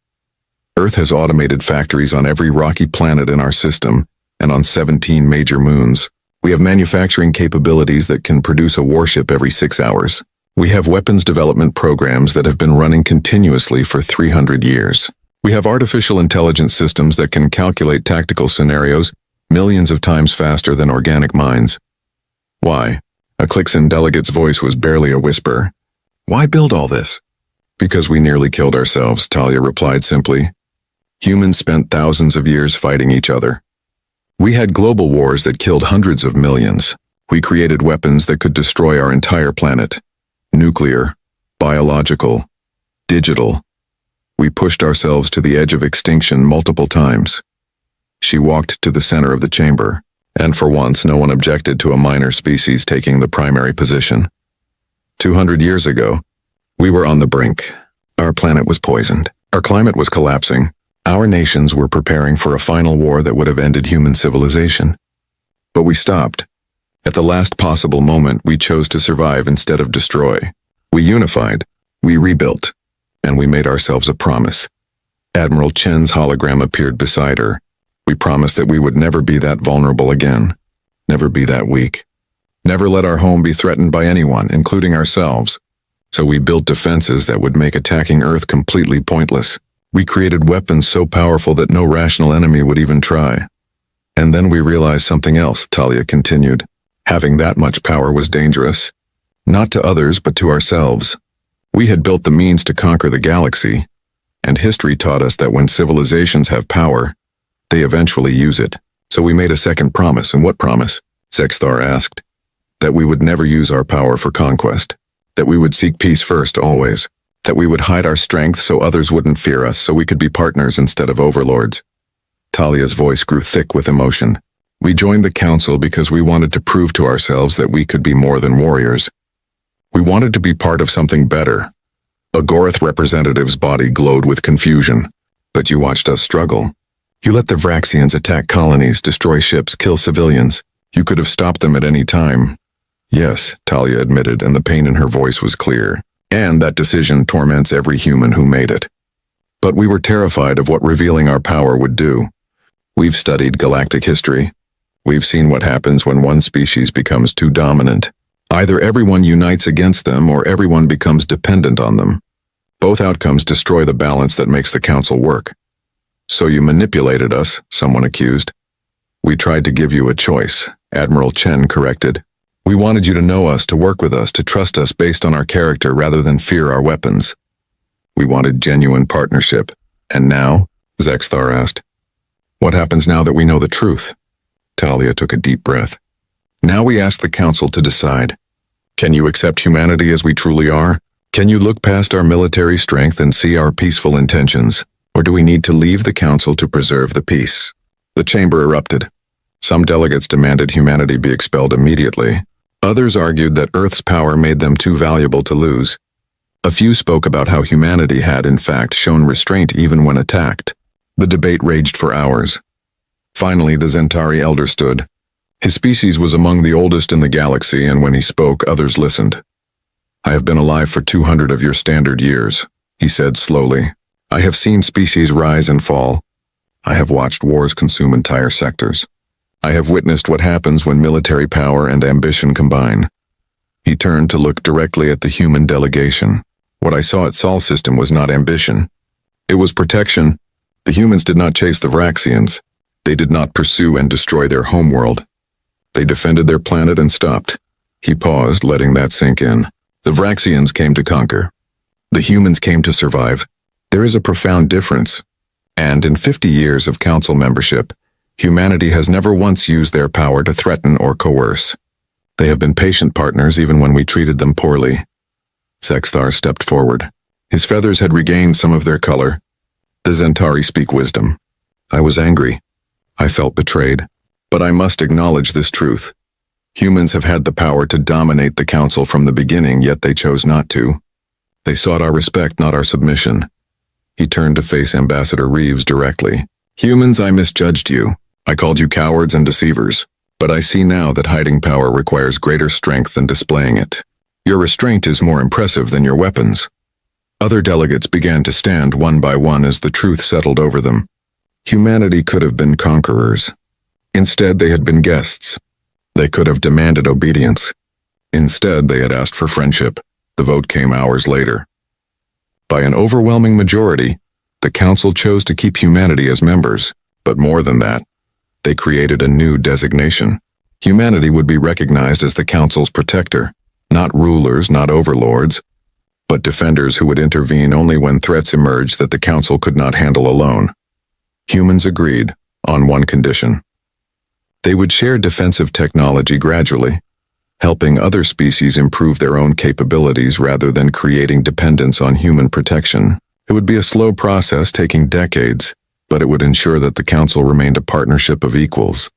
Earth has automated factories on every rocky planet in our system and on 17 major moons. We have manufacturing capabilities that can produce a warship every 6 hours. We have weapons development programs that have been running continuously for 300 years. We have artificial intelligence systems that can calculate tactical scenarios millions of times faster than organic minds. Why? A Clixon delegate's voice was barely a whisper. Why build all this? Because we nearly killed ourselves, Talia replied simply. Humans spent thousands of years fighting each other. We had global wars that killed hundreds of millions. We created weapons that could destroy our entire planet. Nuclear, biological, digital. We pushed ourselves to the edge of extinction multiple times. She walked to the center of the chamber, and for once no one objected to a minor species taking the primary position. 200 years ago, we were on the brink. Our planet was poisoned. Our climate was collapsing. Our nations were preparing for a final war that would have ended human civilization. But we stopped. At the last possible moment, we chose to survive instead of destroy. We unified. We rebuilt. And we made ourselves a promise. Admiral Chen's hologram appeared beside her. We promised that we would never be that vulnerable again. Never be that weak. Never let our home be threatened by anyone, including ourselves. So we built defenses that would make attacking Earth completely pointless. We created weapons so powerful that no rational enemy would even try. And then we realized something else, Talia continued. Having that much power was dangerous. Not to others, but to ourselves. We had built the means to conquer the galaxy, and history taught us that when civilizations have power, they eventually use it. So we made a second promise. And what promise? Zexthar asked. That we would never use our power for conquest. That we would seek peace first, always. That we would hide our strength so others wouldn't fear us, so we could be partners instead of overlords. Talia's voice grew thick with emotion. We joined the council because we wanted to prove to ourselves that we could be more than warriors. We wanted to be part of something better. A Gorath representative's body glowed with confusion. But you watched us struggle. You let the Vraxians attack colonies, destroy ships, kill civilians. You could have stopped them at any time. Yes, Talia admitted, and the pain in her voice was clear. And that decision torments every human who made it. But we were terrified of what revealing our power would do. We've studied galactic history. We've seen what happens when one species becomes too dominant. Either everyone unites against them or everyone becomes dependent on them. Both outcomes destroy the balance that makes the council work. So you manipulated us, someone accused. We tried to give you a choice, Admiral Chen corrected. We wanted you to know us, to work with us, to trust us based on our character rather than fear our weapons. We wanted genuine partnership. And now? Zexthar asked. What happens now that we know the truth? Talia took a deep breath. Now we ask the council to decide. Can you accept humanity as we truly are? Can you look past our military strength and see our peaceful intentions? Or do we need to leave the council to preserve the peace? The chamber erupted. Some delegates demanded humanity be expelled immediately. Others argued that Earth's power made them too valuable to lose. A few spoke about how humanity had, in fact, shown restraint even when attacked. The debate raged for hours. Finally, the Zentari elder stood. His species was among the oldest in the galaxy, and when he spoke, others listened. "I have been alive for 200 of your standard years," he said slowly. "I have seen species rise and fall. I have watched wars consume entire sectors. I have witnessed what happens when military power and ambition combine." He turned to look directly at the human delegation. What I saw at Sol System was not ambition. It was protection. The humans did not chase the Vraxians. They did not pursue and destroy their homeworld. They defended their planet and stopped. He paused, letting that sink in. The Vraxians came to conquer. The humans came to survive. There is a profound difference. And in 50 years of council membership, humanity has never once used their power to threaten or coerce. They have been patient partners even when we treated them poorly. Zexthar stepped forward. His feathers had regained some of their color. The Zentari speak wisdom. I was angry. I felt betrayed. But I must acknowledge this truth. Humans have had the power to dominate the council from the beginning, yet they chose not to. They sought our respect, not our submission. He turned to face Ambassador Reeves directly. "Humans, I misjudged you. I called you cowards and deceivers. But I see now that hiding power requires greater strength than displaying it. Your restraint is more impressive than your weapons." Other delegates began to stand one by one as the truth settled over them. Humanity could have been conquerors. Instead, they had been guests. They could have demanded obedience. Instead, they had asked for friendship. The vote came hours later. By an overwhelming majority, the council chose to keep humanity as members, but more than that, they created a new designation. Humanity would be recognized as the council's protector, not rulers, not overlords, but defenders who would intervene only when threats emerged that the council could not handle alone. Humans agreed, on one condition. They would share defensive technology gradually, helping other species improve their own capabilities rather than creating dependence on human protection. It would be a slow process taking decades, but it would ensure that the council remained a partnership of equals.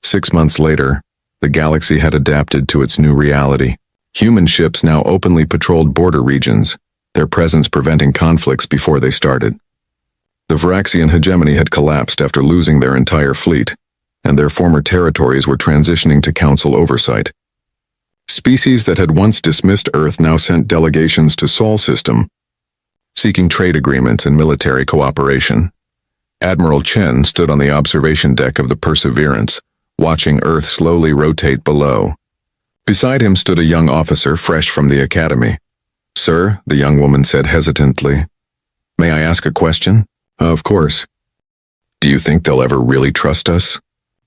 6 months later, the galaxy had adapted to its new reality. Human ships now openly patrolled border regions, their presence preventing conflicts before they started. The Vraxian hegemony had collapsed after losing their entire fleet, and their former territories were transitioning to council oversight. Species that had once dismissed Earth now sent delegations to Sol System, seeking trade agreements and military cooperation. Admiral Chen stood on the observation deck of the Perseverance, watching Earth slowly rotate below. Beside him stood a young officer fresh from the academy. "Sir," the young woman said hesitantly, "may I ask a question?" "Of course." "Do you think they'll ever really trust us?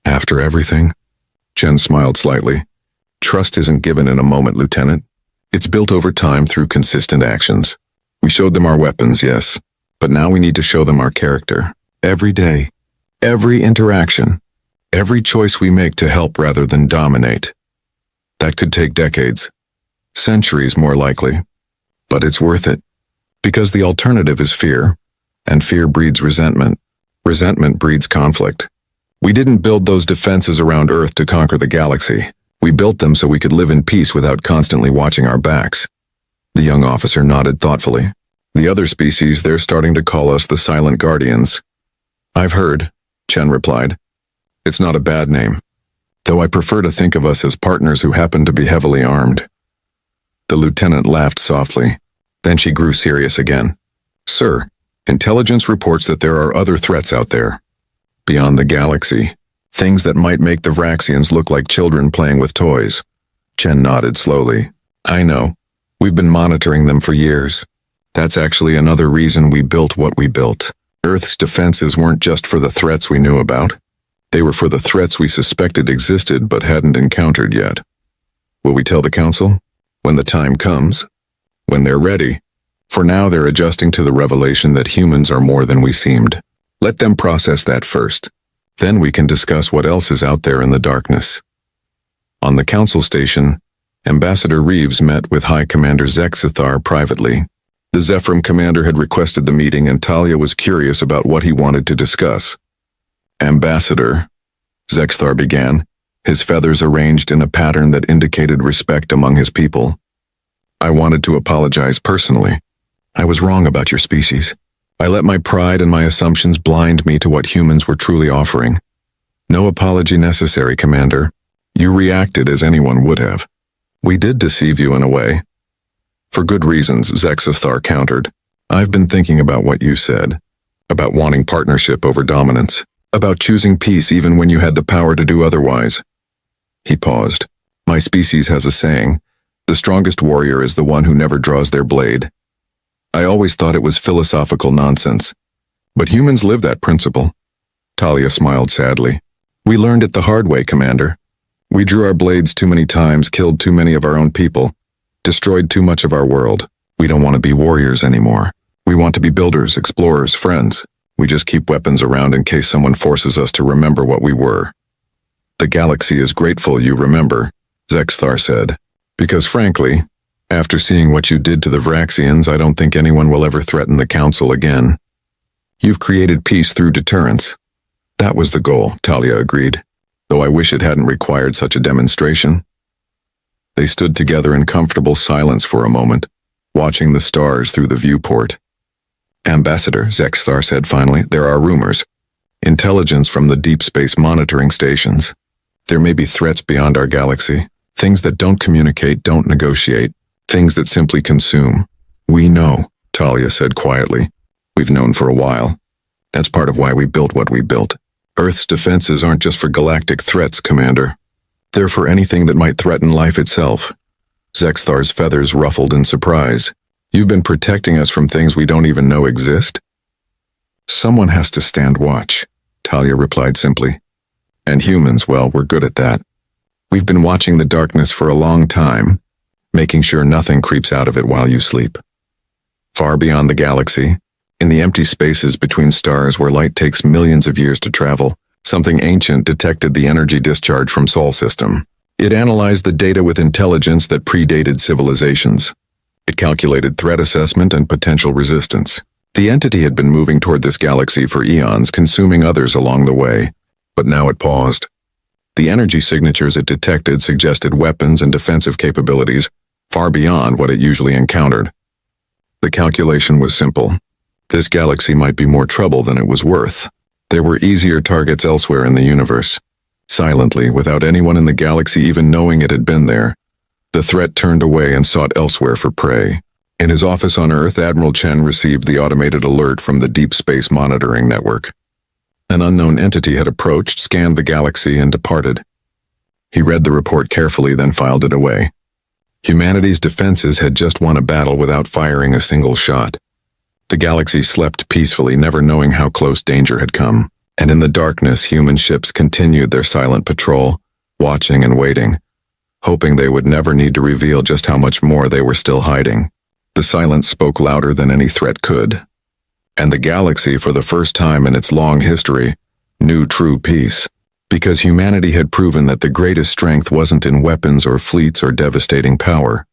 After everything?" Chen smiled slightly. "Trust isn't given in a moment, Lieutenant. It's built over time through consistent actions. We showed them our weapons, yes, but now we need to show them our character. Every day, every interaction, every choice we make to help rather than dominate. That could take decades, centuries more likely, but it's worth it. Because the alternative is fear, and fear breeds resentment. Resentment breeds conflict. We didn't build those defenses around Earth to conquer the galaxy. We built them so we could live in peace without constantly watching our backs." The young officer nodded thoughtfully. "The other species, they're starting to call us the Silent Guardians." "I've heard," Chen replied. "It's not a bad name, though I prefer to think of us as partners who happen to be heavily armed." The lieutenant laughed softly. Then she grew serious again. "Sir, intelligence reports that there are other threats out there. Beyond the galaxy. Things that might make the Vraxians look like children playing with toys." Chen nodded slowly. "I know. We've been monitoring them for years. That's actually another reason we built what we built. Earth's defenses weren't just for the threats we knew about. They were for the threats we suspected existed but hadn't encountered yet. Will we tell the Council? When the time comes. When they're ready. For now, they're adjusting to the revelation that humans are more than we seemed. Let them process that first. Then we can discuss what else is out there in the darkness." On the Council station, Ambassador Reeves met with High Commander Zexthar privately. The Zephyr commander had requested the meeting, and Talia was curious about what he wanted to discuss. "Ambassador," Zexthar began, his feathers arranged in a pattern that indicated respect among his people. I wanted to apologize personally. I was wrong about your species. I let my pride and my assumptions blind me to what humans were truly offering. No apology necessary, Commander. You reacted as anyone would have. We did deceive you in a way. For good reasons, Zexathar countered. I've been thinking about what you said. About wanting partnership over dominance. About choosing peace even when you had the power to do otherwise. He paused. My species has a saying, the strongest warrior is the one who never draws their blade. I always thought it was philosophical nonsense. But humans live that principle. Talia smiled sadly. We learned it the hard way, Commander. We drew our blades too many times, killed too many of our own people, destroyed too much of our world. We don't want to be warriors anymore. We want to be builders, explorers, friends. We just keep weapons around in case someone forces us to remember what we were. The galaxy is grateful you remember, Zexthar said. Because frankly, after seeing what you did to the Vraxians, I don't think anyone will ever threaten the Council again. You've created peace through deterrence. That was the goal, Talia agreed, though I wish it hadn't required such a demonstration. They stood together in comfortable silence for a moment, watching the stars through the viewport. Ambassador, Zexthar said finally, there are rumors. Intelligence from the deep space monitoring stations. There may be threats beyond our galaxy. Things that don't communicate, don't negotiate. Things that simply consume. We know, Talia said quietly. We've known for a while. That's part of why we built what we built. Earth's defenses aren't just for galactic threats, Commander. They're for anything that might threaten life itself. Zexthar's feathers ruffled in surprise. You've been protecting us from things we don't even know exist? Someone has to stand watch, Talia replied simply. And humans, well, we're good at that. We've been watching the darkness for a long time, making sure nothing creeps out of it while you sleep. Far beyond the galaxy, in the empty spaces between stars where light takes millions of years to travel, something ancient detected the energy discharge from Sol system. It analyzed the data with intelligence that predated civilizations. It calculated threat assessment and potential resistance. The entity had been moving toward this galaxy for eons, consuming others along the way, but now it paused. The energy signatures it detected suggested weapons and defensive capabilities far beyond what it usually encountered. The calculation was simple. This galaxy might be more trouble than it was worth. There were easier targets elsewhere in the universe. Silently, without anyone in the galaxy even knowing it had been there, the threat turned away and sought elsewhere for prey. In his office on Earth, Admiral Chen received the automated alert from the Deep Space Monitoring Network. An unknown entity had approached, scanned the galaxy, and departed. He read the report carefully, then filed it away. Humanity's defenses had just won a battle without firing a single shot. The galaxy slept peacefully, never knowing how close danger had come. And in the darkness, human ships continued their silent patrol, watching and waiting, hoping they would never need to reveal just how much more they were still hiding. The silence spoke louder than any threat could. And the galaxy, for the first time in its long history, knew true peace. Because humanity had proven that the greatest strength wasn't in weapons or fleets or devastating power.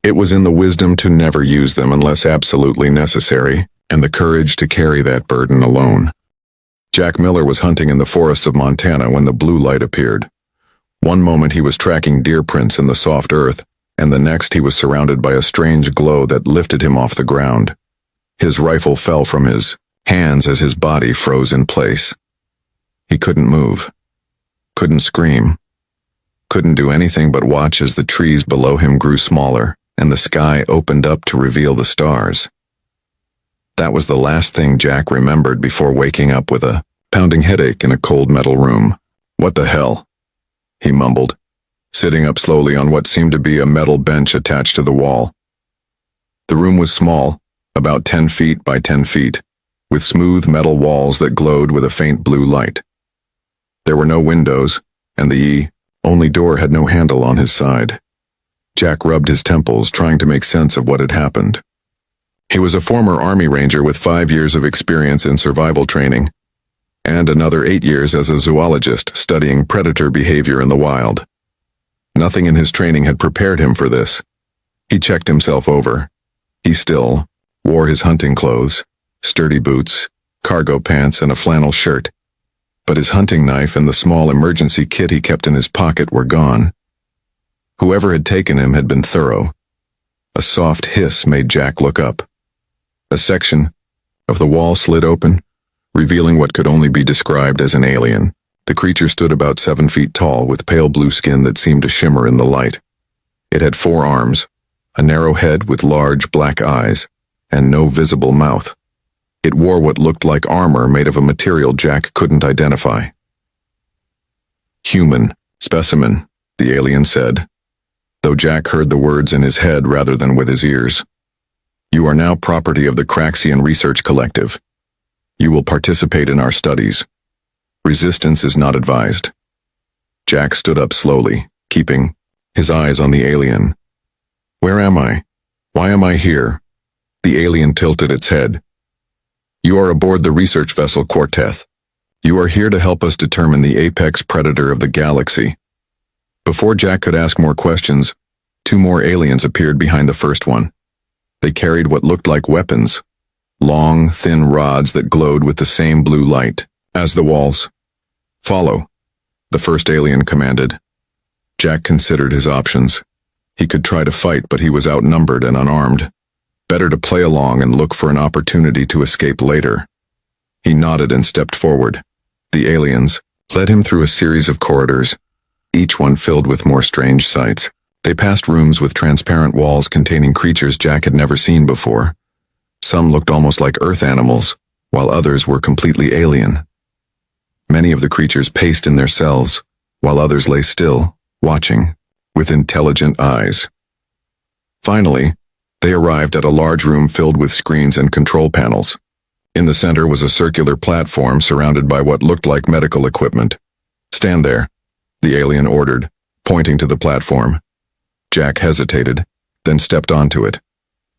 It was in the wisdom to never use them unless absolutely necessary, and the courage to carry that burden alone. Jack Miller was hunting in the forests of Montana when the blue light appeared. One moment he was tracking deer prints in the soft earth, and the next he was surrounded by a strange glow that lifted him off the ground. His rifle fell from his hands as his body froze in place. He couldn't move, couldn't scream, couldn't do anything but watch as the trees below him grew smaller and the sky opened up to reveal the stars. That was the last thing Jack remembered before waking up with a pounding headache in a cold metal room. What the hell? He mumbled, sitting up slowly on what seemed to be a metal bench attached to the wall. The room was small, about 10 feet by 10 feet, with smooth metal walls that glowed with a faint blue light. There were no windows, and the only door had no handle on his side. Jack rubbed his temples, trying to make sense of what had happened. He was a former Army Ranger with 5 years of experience in survival training, and another 8 years as a zoologist studying predator behavior in the wild. Nothing in his training had prepared him for this. He checked himself over. He still wore his hunting clothes, sturdy boots, cargo pants, and a flannel shirt. but his hunting knife and the small emergency kit he kept in his pocket were gone. Whoever had taken him had been thorough. A soft hiss made Jack look up. A section of the wall slid open, revealing what could only be described as an alien. The creature stood about 7 feet tall, with pale blue skin that seemed to shimmer in the light. It had 4 arms, a narrow head with large black eyes, and no visible mouth. It wore what looked like armor made of a material Jack couldn't identify. "Human specimen," the alien said, though Jack heard the words in his head rather than with his ears. "You are now property of the Craxian Research Collective. You will participate in our studies. Resistance is not advised." Jack stood up slowly, keeping his eyes on the alien. "Where am I? Why am I here?" The alien tilted its head. "You are aboard the research vessel Quartet. You are here to help us determine the apex predator of the galaxy." Before Jack could ask more questions, 2 more aliens appeared behind the first one. They carried what looked like weapons, long, thin rods that glowed with the same blue light as the walls. "Follow," the first alien commanded. Jack considered his options. He could try to fight, but he was outnumbered and unarmed. Better to play along and look for an opportunity to escape later. He nodded and stepped forward. The aliens led him through a series of corridors, each one filled with more strange sights. They passed rooms with transparent walls containing creatures Jack had never seen before. Some looked almost like Earth animals, while others were completely alien. Many of the creatures paced in their cells, while others lay still, watching, with intelligent eyes. Finally, they arrived at a large room filled with screens and control panels. In the center was a circular platform surrounded by what looked like medical equipment. "Stand there," the alien ordered, pointing to the platform. Jack hesitated, then stepped onto it.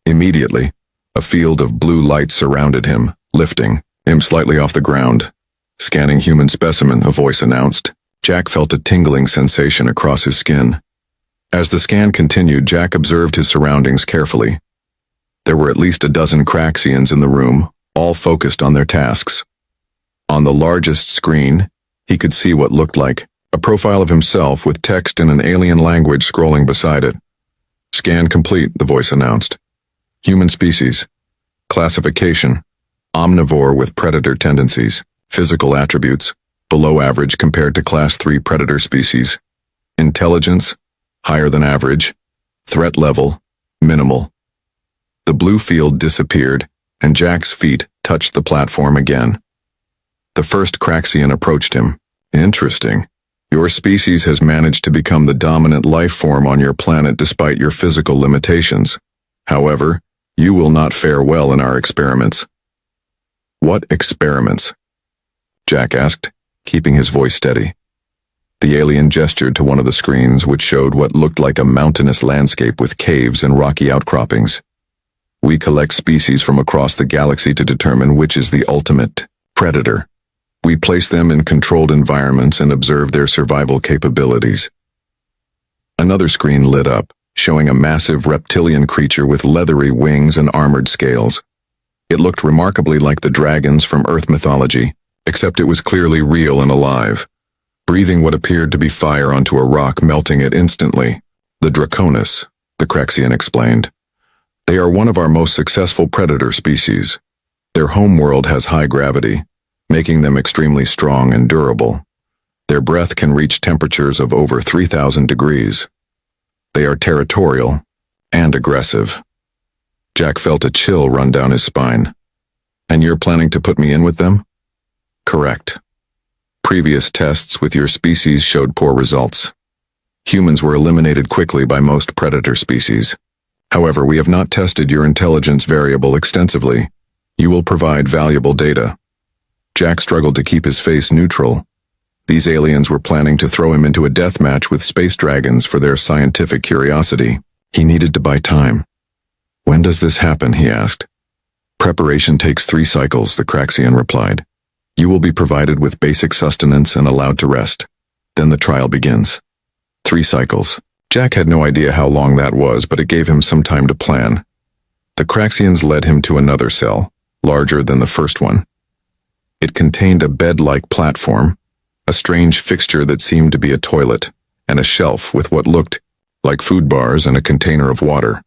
Immediately, a field of blue light surrounded him, lifting him slightly off the ground. "Scanning human specimen," a voice announced. Jack felt a tingling sensation across his skin. As the scan continued, Jack observed his surroundings carefully. There were at least a dozen Craxians in the room, all focused on their tasks. On the largest screen, he could see what looked like a profile of himself with text in an alien language scrolling beside it. "Scan complete," the voice announced. "Human species. Classification: omnivore with predator tendencies. Physical attributes: below average compared to Class 3 predator species. Intelligence: higher than average. Threat level: minimal." The blue field disappeared, and Jack's feet touched the platform again. The first Craxian approached him. "Interesting. Your species has managed to become the dominant life form on your planet despite your physical limitations. However, you will not fare well in our experiments." "What experiments?" Jack asked, keeping his voice steady. The alien gestured to one of the screens, which showed what looked like a mountainous landscape with caves and rocky outcroppings. "We collect species from across the galaxy to determine which is the ultimate predator. We place them in controlled environments and observe their survival capabilities." Another screen lit up, showing a massive reptilian creature with leathery wings and armored scales. It looked remarkably like the dragons from Earth mythology, except it was clearly real and alive, breathing what appeared to be fire onto a rock, melting it instantly. "The Draconis," the Craxian explained. "They are one of our most successful predator species. Their homeworld has high gravity, making them extremely strong and durable. Their breath can reach temperatures of over 3,000 degrees. They are territorial and aggressive." Jack felt a chill run down his spine. "And you're planning to put me in with them?" "Correct. Previous tests with your species showed poor results. Humans were eliminated quickly by most predator species. However, we have not tested your intelligence variable extensively. You will provide valuable data." Jack struggled to keep his face neutral. These aliens were planning to throw him into a death match with space dragons for their scientific curiosity. He needed to buy time. "When does this happen?" he asked. "Preparation takes 3 cycles," the Craxian replied. "You will be provided with basic sustenance and allowed to rest. Then the trial begins." 3 cycles. Jack had no idea how long that was, but it gave him some time to plan. The Craxians led him to another cell, larger than the first one. It contained a bed-like platform, a strange fixture that seemed to be a toilet, and a shelf with what looked like food bars and a container of water.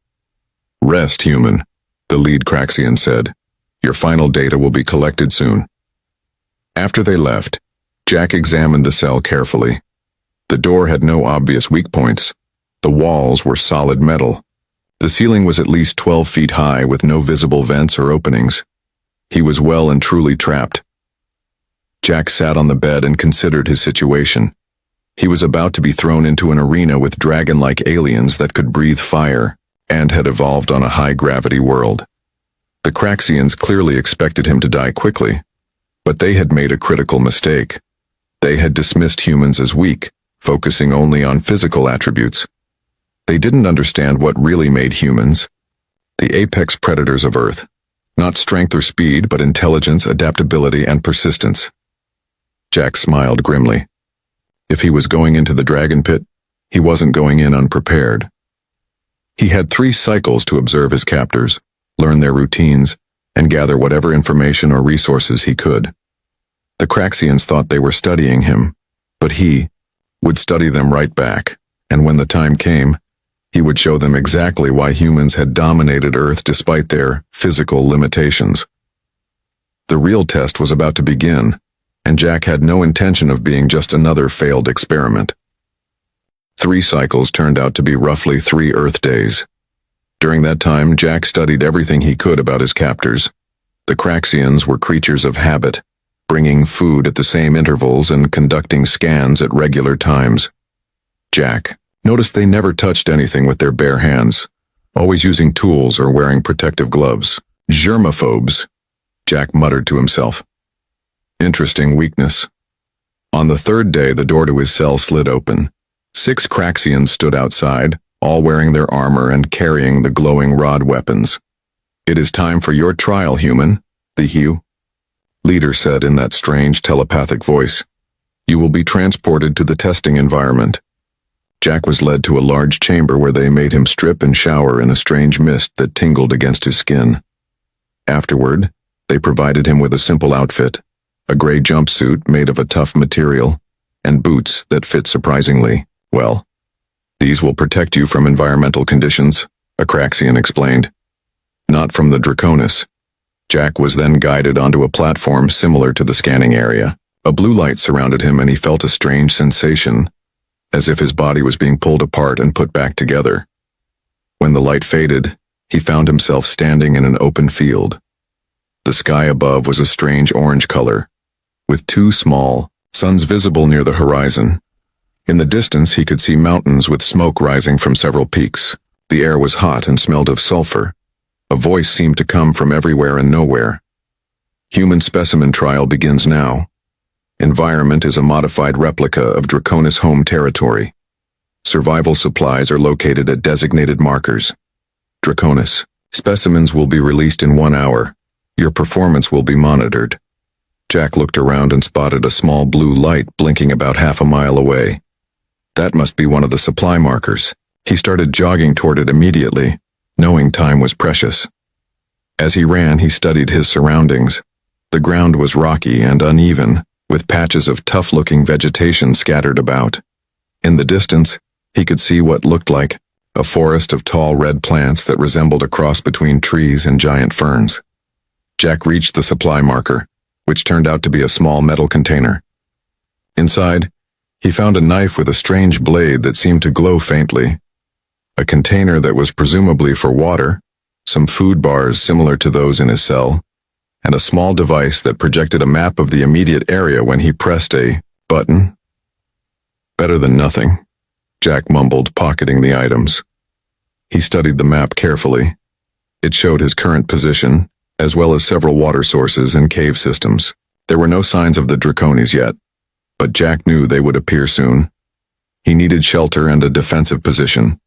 "Rest, human," the lead Craxian said. "Your final data will be collected soon." After they left, Jack examined the cell carefully. The door had no obvious weak points. The walls were solid metal. The ceiling was at least 12 feet high with no visible vents or openings. He was well and truly trapped. Jack sat on the bed and considered his situation. He was about to be thrown into an arena with dragon-like aliens that could breathe fire and had evolved on a high-gravity world. The Craxians clearly expected him to die quickly, but they had made a critical mistake. They had dismissed humans as weak, focusing only on physical attributes. They didn't understand what really made humans the apex predators of Earth. Not strength or speed, but intelligence, adaptability, and persistence. Jack smiled grimly. If he was going into the dragon pit, he wasn't going in unprepared. He had 3 cycles to observe his captors, learn their routines, and gather whatever information or resources he could. The Craxians thought they were studying him, but he would study them right back, and when the time came, he would show them exactly why humans had dominated Earth despite their physical limitations. The real test was about to begin, and Jack had no intention of being just another failed experiment. 3 cycles turned out to be roughly 3 Earth days. During that time, Jack studied everything he could about his captors. The Craxians were creatures of habit, bringing food at the same intervals and conducting scans at regular times. Jack noticed they never touched anything with their bare hands, always using tools or wearing protective gloves. Germaphobes, Jack muttered to himself. Interesting weakness. On the 3rd day, the door to his cell slid open. 6 Craxians stood outside, all wearing their armor and carrying the glowing rod weapons. "It is time for your trial, human," the Hugh leader said in that strange telepathic voice. "You will be transported to the testing environment." Jack was led to a large chamber where they made him strip and shower in a strange mist that tingled against his skin. Afterward, they provided him with a simple outfit, a gray jumpsuit made of a tough material, and boots that fit surprisingly well. "These will protect you from environmental conditions," a Craxian explained. "Not from the Draconis." Jack was then guided onto a platform similar to the scanning area. A blue light surrounded him and he felt a strange sensation, as if his body was being pulled apart and put back together. When the light faded, he found himself standing in an open field. The sky above was a strange orange color, with 2 small suns visible near the horizon. In the distance, he could see mountains with smoke rising from several peaks. The air was hot and smelled of sulfur. A voice seemed to come from everywhere and nowhere. "Human specimen trial begins now. Environment is a modified replica of Draconis home territory. Survival supplies are located at designated markers. Draconis. Specimens will be released in 1 hour. Your performance will be monitored." Jack looked around and spotted a small blue light blinking about half a mile away. That must be one of the supply markers. He started jogging toward it immediately, knowing time was precious. As he ran, he studied his surroundings. The ground was rocky and uneven, with patches of tough-looking vegetation scattered about. In the distance, he could see what looked like a forest of tall red plants that resembled a cross between trees and giant ferns. Jack reached the supply marker, which turned out to be a small metal container. Inside, he found a knife with a strange blade that seemed to glow faintly, a container that was presumably for water, some food bars similar to those in his cell, and a small device that projected a map of the immediate area when he pressed a button. "Better than nothing," Jack mumbled, pocketing the items. He studied the map carefully. It showed his current position, as well as several water sources and cave systems. There were no signs of the Draconis yet, but Jack knew they would appear soon. He needed shelter and a defensive position.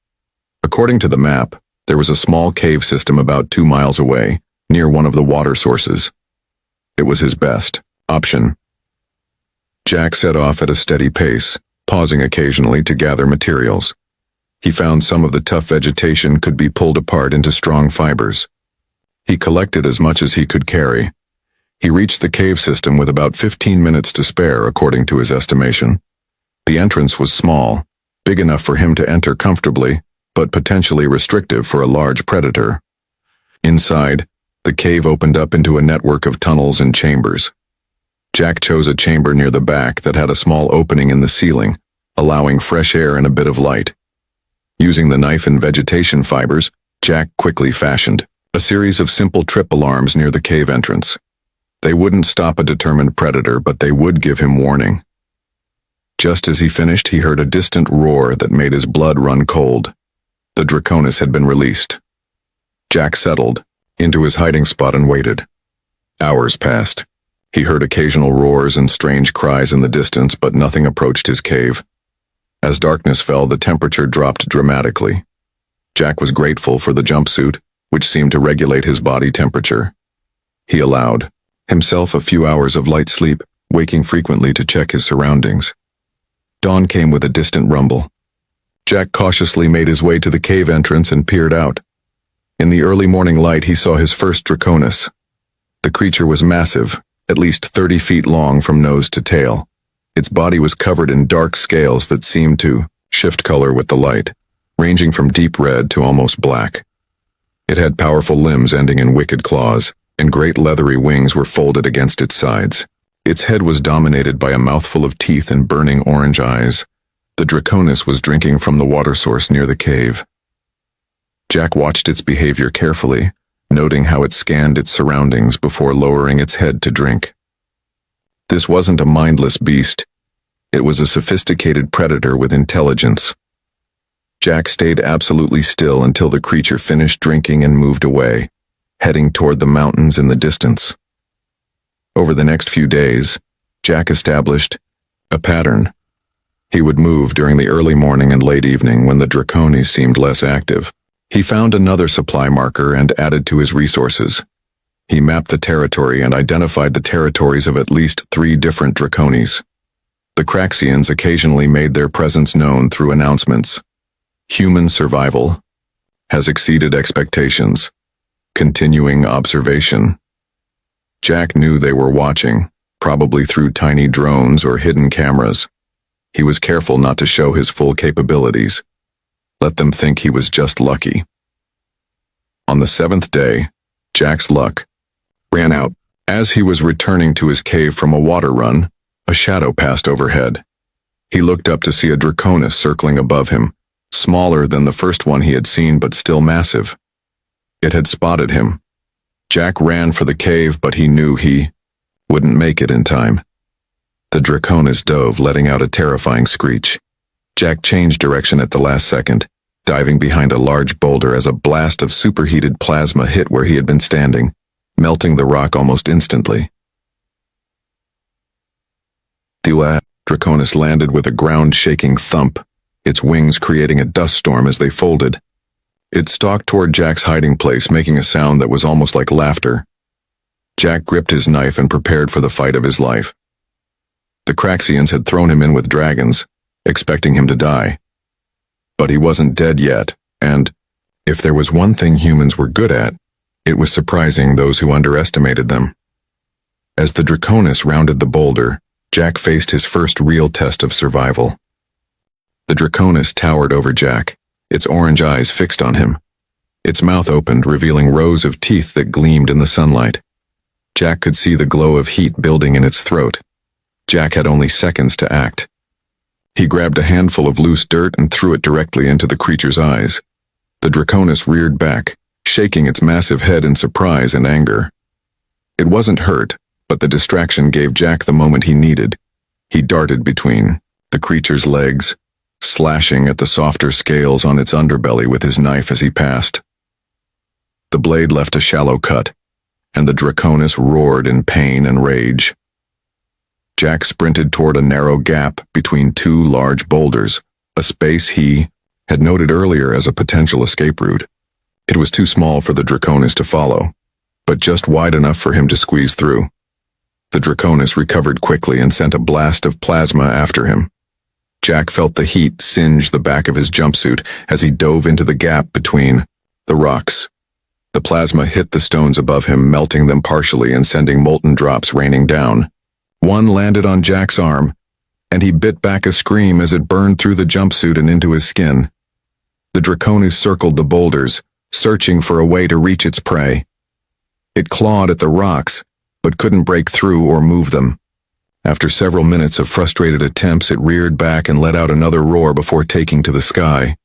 According to the map, there was a small cave system about 2 miles away, near one of the water sources. It was his best option. Jack set off at a steady pace, pausing occasionally to gather materials. He found some of the tough vegetation could be pulled apart into strong fibers. He collected as much as he could carry. He reached the cave system with about 15 minutes to spare, according to his estimation. The entrance was small, big enough for him to enter comfortably, but potentially restrictive for a large predator. Inside, the cave opened up into a network of tunnels and chambers. Jack chose a chamber near the back that had a small opening in the ceiling, allowing fresh air and a bit of light. Using the knife and vegetation fibers, Jack quickly fashioned a series of simple trip alarms near the cave entrance. They wouldn't stop a determined predator, but they would give him warning. Just as he finished, he heard a distant roar that made his blood run cold. The Draconis had been released. Jack settled into his hiding spot and waited. Hours passed. He heard occasional roars and strange cries in the distance, but nothing approached his cave. As darkness fell, the temperature dropped dramatically. Jack was grateful for the jumpsuit, which seemed to regulate his body temperature. He allowed himself a few hours of light sleep, waking frequently to check his surroundings. Dawn came with a distant rumble. Jack cautiously made his way to the cave entrance and peered out. In the early morning light, he saw his first Draconis. The creature was massive, at least 30 feet long from nose to tail. Its body was covered in dark scales that seemed to shift color with the light, ranging from deep red to almost black. It had powerful limbs ending in wicked claws, and great leathery wings were folded against its sides. Its head was dominated by a mouthful of teeth and burning orange eyes. The Draconis was drinking from the water source near the cave. Jack watched its behavior carefully, noting how it scanned its surroundings before lowering its head to drink. This wasn't a mindless beast. It was a sophisticated predator with intelligence. Jack stayed absolutely still until the creature finished drinking and moved away, heading toward the mountains in the distance. Over the next few days, Jack established a pattern. He would move during the early morning and late evening when the Draconis seemed less active. He found another supply marker and added to his resources. He mapped the territory and identified the territories of at least 3 different Draconis. The Craxians occasionally made their presence known through announcements. Human survival has exceeded expectations. Continuing observation. Jack knew they were watching, probably through tiny drones or hidden cameras. He was careful not to show his full capabilities. Let them think he was just lucky. On the 7th day, Jack's luck ran out. As he was returning to his cave from a water run, a shadow passed overhead. He looked up to see a Draconis circling above him, smaller than the first one he had seen but still massive. It had spotted him. Jack ran for the cave, but he knew he wouldn't make it in time. The Draconis dove, letting out a terrifying screech. Jack changed direction at the last second, diving behind a large boulder as a blast of superheated plasma hit where he had been standing, melting the rock almost instantly. The Draconis landed with a ground-shaking thump, its wings creating a dust storm as they folded. It stalked toward Jack's hiding place, making a sound that was almost like laughter. Jack gripped his knife and prepared for the fight of his life. The Craxians had thrown him in with dragons, expecting him to die. But he wasn't dead yet, and if there was one thing humans were good at, it was surprising those who underestimated them. As the Draconis rounded the boulder, Jack faced his first real test of survival. The Draconis towered over Jack, its orange eyes fixed on him. Its mouth opened, revealing rows of teeth that gleamed in the sunlight. Jack could see the glow of heat building in its throat. Jack had only seconds to act. He grabbed a handful of loose dirt and threw it directly into the creature's eyes. The Draconis reared back, shaking its massive head in surprise and anger. It wasn't hurt, but the distraction gave Jack the moment he needed. He darted between the creature's legs, slashing at the softer scales on its underbelly with his knife as he passed. The blade left a shallow cut, and the Draconis roared in pain and rage. Jack sprinted toward a narrow gap between 2 large boulders, a space he had noted earlier as a potential escape route. It was too small for the Draconis to follow, but just wide enough for him to squeeze through. The Draconis recovered quickly and sent a blast of plasma after him. Jack felt the heat singe the back of his jumpsuit as he dove into the gap between the rocks. The plasma hit the stones above him, melting them partially and sending molten drops raining down. One landed on Jack's arm, and he bit back a scream as it burned through the jumpsuit and into his skin. The Draconus circled the boulders, searching for a way to reach its prey. It clawed at the rocks, but couldn't break through or move them. After several minutes of frustrated attempts, it reared back and let out another roar before taking to the sky.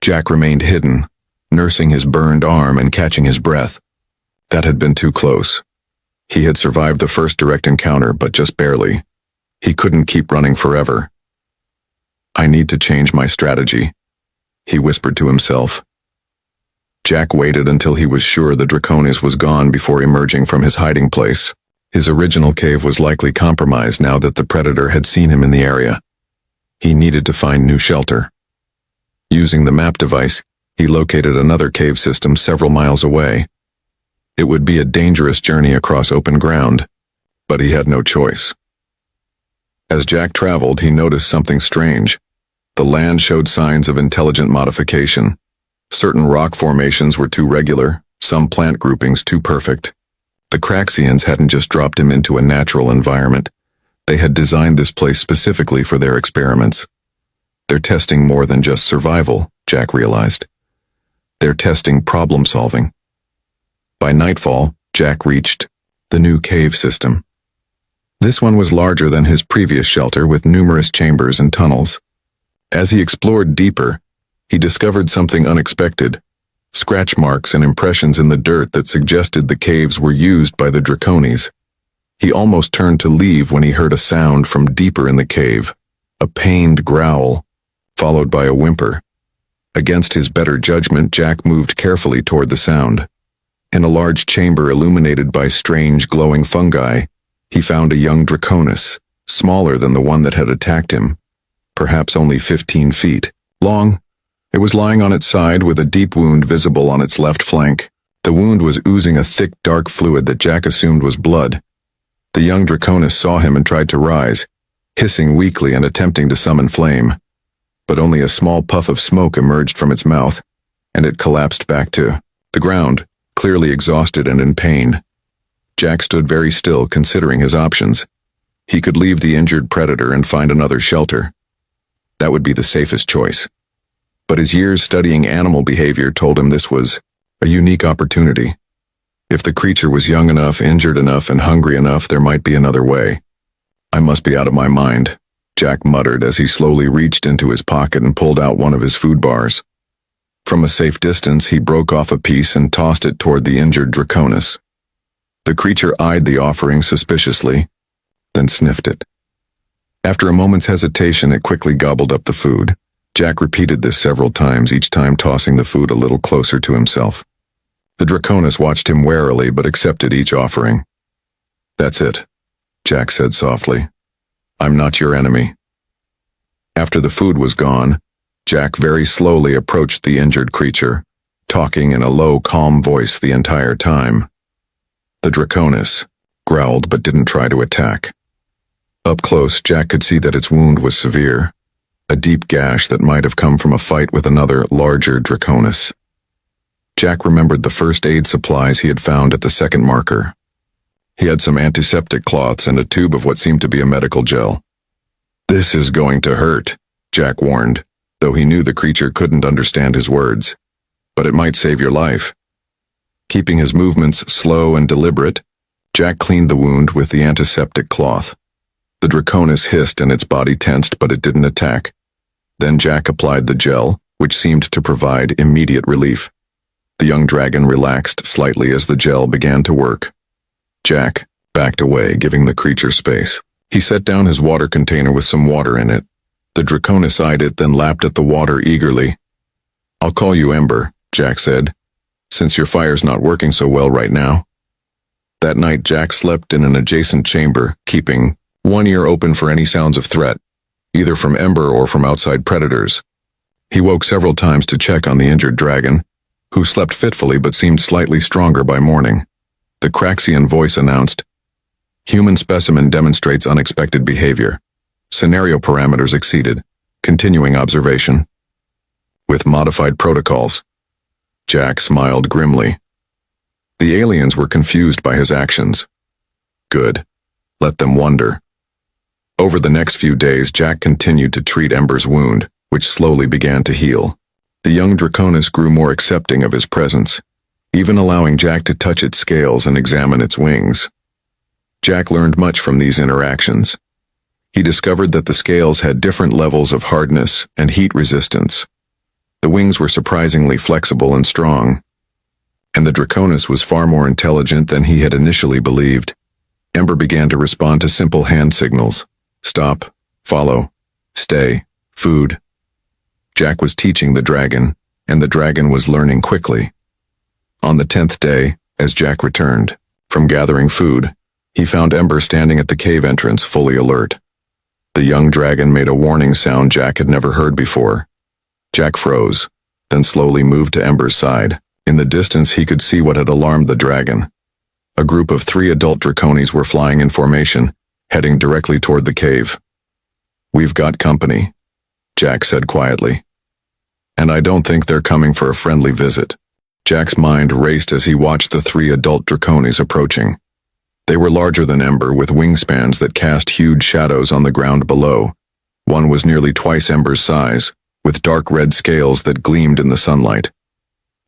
Jack remained hidden, nursing his burned arm and catching his breath. That had been too close. He had survived the first direct encounter, but just barely. He couldn't keep running forever. "I need to change my strategy," he whispered to himself. Jack waited until he was sure the Draconus was gone before emerging from his hiding place. His original cave was likely compromised now that the predator had seen him in the area. He needed to find new shelter. Using the map device, he located another cave system several miles away. It would be a dangerous journey across open ground, but he had no choice. As Jack traveled, he noticed something strange. The land showed signs of intelligent modification. Certain rock formations were too regular, some plant groupings too perfect. The Craxians hadn't just dropped him into a natural environment. They had designed this place specifically for their experiments. They're testing more than just survival, Jack realized. They're testing problem-solving. By nightfall, Jack reached the new cave system. This one was larger than his previous shelter, with numerous chambers and tunnels. As he explored deeper, he discovered something unexpected: scratch marks and impressions in the dirt that suggested the caves were used by the Draconis. He almost turned to leave when he heard a sound from deeper in the cave, a pained growl, followed by a whimper. Against his better judgment, Jack moved carefully toward the sound. In a large chamber illuminated by strange glowing fungi, he found a young Draconus, smaller than the one that had attacked him, perhaps only 15 feet long. It was lying on its side with a deep wound visible on its left flank. The wound was oozing a thick, dark fluid that Jack assumed was blood. The young Draconus saw him and tried to rise, hissing weakly and attempting to summon flame. But only a small puff of smoke emerged from its mouth, and it collapsed back to the ground, clearly exhausted and in pain. Jack stood very still, considering his options. He could leave the injured predator and find another shelter. That would be the safest choice. But his years studying animal behavior told him this was a unique opportunity. If the creature was young enough, injured enough, and hungry enough, there might be another way. "I must be out of my mind," Jack muttered as he slowly reached into his pocket and pulled out one of his food bars. From a safe distance, he broke off a piece and tossed it toward the injured Draconus. The creature eyed the offering suspiciously, then sniffed it. After a moment's hesitation, it quickly gobbled up the food. Jack repeated this several times, each time tossing the food a little closer to himself. The Draconus watched him warily but accepted each offering. "That's it," Jack said softly. "I'm not your enemy." After the food was gone, Jack very slowly approached the injured creature, talking in a low, calm voice the entire time. The Draconus growled but didn't try to attack. Up close, Jack could see that its wound was severe, a deep gash that might have come from a fight with another, larger Draconus. Jack remembered the first aid supplies he had found at the second marker. He had some antiseptic cloths and a tube of what seemed to be a medical gel. "This is going to hurt," Jack warned, though he knew the creature couldn't understand his words. "But it might save your life." Keeping his movements slow and deliberate, Jack cleaned the wound with the antiseptic cloth. The Draconus hissed and its body tensed, but it didn't attack. Then Jack applied the gel, which seemed to provide immediate relief. The young dragon relaxed slightly as the gel began to work. Jack backed away, giving the creature space. He set down his water container with some water in it. The Draconus eyed it, then lapped at the water eagerly. "I'll call you Ember," Jack said, "since your fire's not working so well right now." That night, Jack slept in an adjacent chamber, keeping one ear open for any sounds of threat, either from Ember or from outside predators. He woke several times to check on the injured dragon, who slept fitfully but seemed slightly stronger by morning. The Craxian voice announced, "Human specimen demonstrates unexpected behavior. Scenario parameters exceeded. Continuing observation." With modified protocols. Jack smiled grimly. The aliens were confused by his actions. Good. Let them wonder. Over the next few days, Jack continued to treat Ember's wound, which slowly began to heal. The young Draconis grew more accepting of his presence, even allowing Jack to touch its scales and examine its wings. Jack learned much from these interactions. He discovered that the scales had different levels of hardness and heat resistance. The wings were surprisingly flexible and strong, and the Draconis was far more intelligent than he had initially believed. Ember began to respond to simple hand signals: stop, follow, stay, food. Jack was teaching the dragon, and the dragon was learning quickly. On the 10th day, as Jack returned from gathering food, he found Ember standing at the cave entrance, fully alert. The young dragon made a warning sound Jack had never heard before. Jack froze, then slowly moved to Ember's side. In the distance, he could see what had alarmed the dragon. A group of 3 adult Draconis were flying in formation, heading directly toward the cave. "We've got company," Jack said quietly. "And I don't think they're coming for a friendly visit." Jack's mind raced as he watched the 3 adult Draconis approaching. They were larger than Ember, with wingspans that cast huge shadows on the ground below. One was nearly twice Ember's size, with dark red scales that gleamed in the sunlight.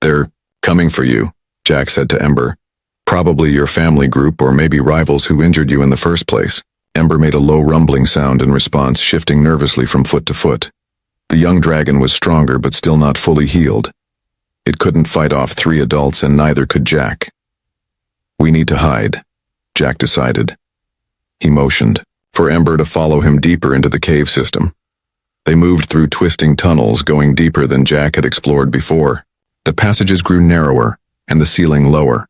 "They're coming for you," Jack said to Ember. "Probably your family group, or maybe rivals who injured you in the first place." Ember made a low rumbling sound in response, shifting nervously from foot to foot. The young dragon was stronger but still not fully healed. It couldn't fight off 3 adults, and neither could Jack. "We need to hide," Jack decided. He motioned for Ember to follow him deeper into the cave system. They moved through twisting tunnels, going deeper than Jack had explored before. The passages grew narrower, and the ceiling lower.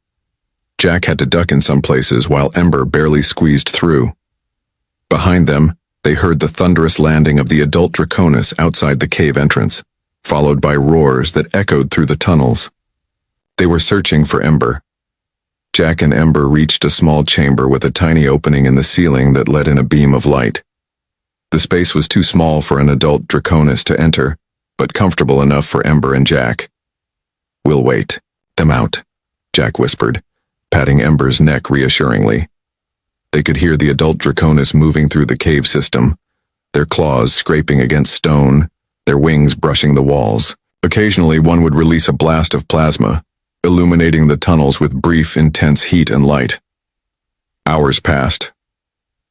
Jack had to duck in some places while Ember barely squeezed through. Behind them, they heard the thunderous landing of the adult Draconis outside the cave entrance, followed by roars that echoed through the tunnels. They were searching for Ember. Jack and Ember reached a small chamber with a tiny opening in the ceiling that let in a beam of light. The space was too small for an adult Draconis to enter, but comfortable enough for Ember and Jack. "We'll wait them out," Jack whispered, patting Ember's neck reassuringly. They could hear the adult Draconis moving through the cave system, their claws scraping against stone, their wings brushing the walls. Occasionally, one would release a blast of plasma, illuminating the tunnels with brief, intense heat and light. Hours passed.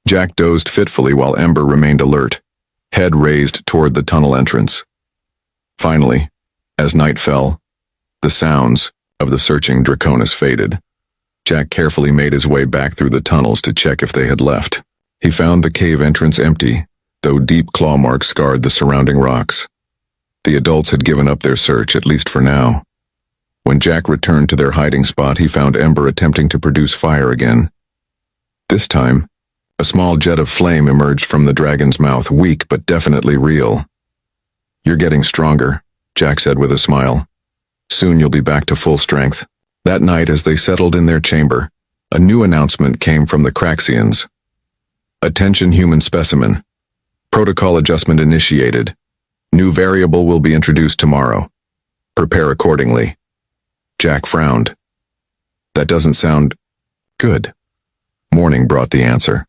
Jack dozed fitfully while Ember remained alert, head raised toward the tunnel entrance. Finally, as night fell, the sounds of the searching Draconis faded. Jack carefully made his way back through the tunnels to check if they had left. He found the cave entrance empty, though deep claw marks scarred the surrounding rocks. The adults had given up their search, at least for now. When Jack returned to their hiding spot, he found Ember attempting to produce fire again. This time, a small jet of flame emerged from the dragon's mouth, weak but definitely real. "You're getting stronger," Jack said with a smile. "Soon you'll be back to full strength." That night, as they settled in their chamber, a new announcement came from the Craxians. "Attention, human specimen. Protocol adjustment initiated. New variable will be introduced tomorrow. Prepare accordingly." Jack frowned. "That doesn't sound good." Morning brought the answer.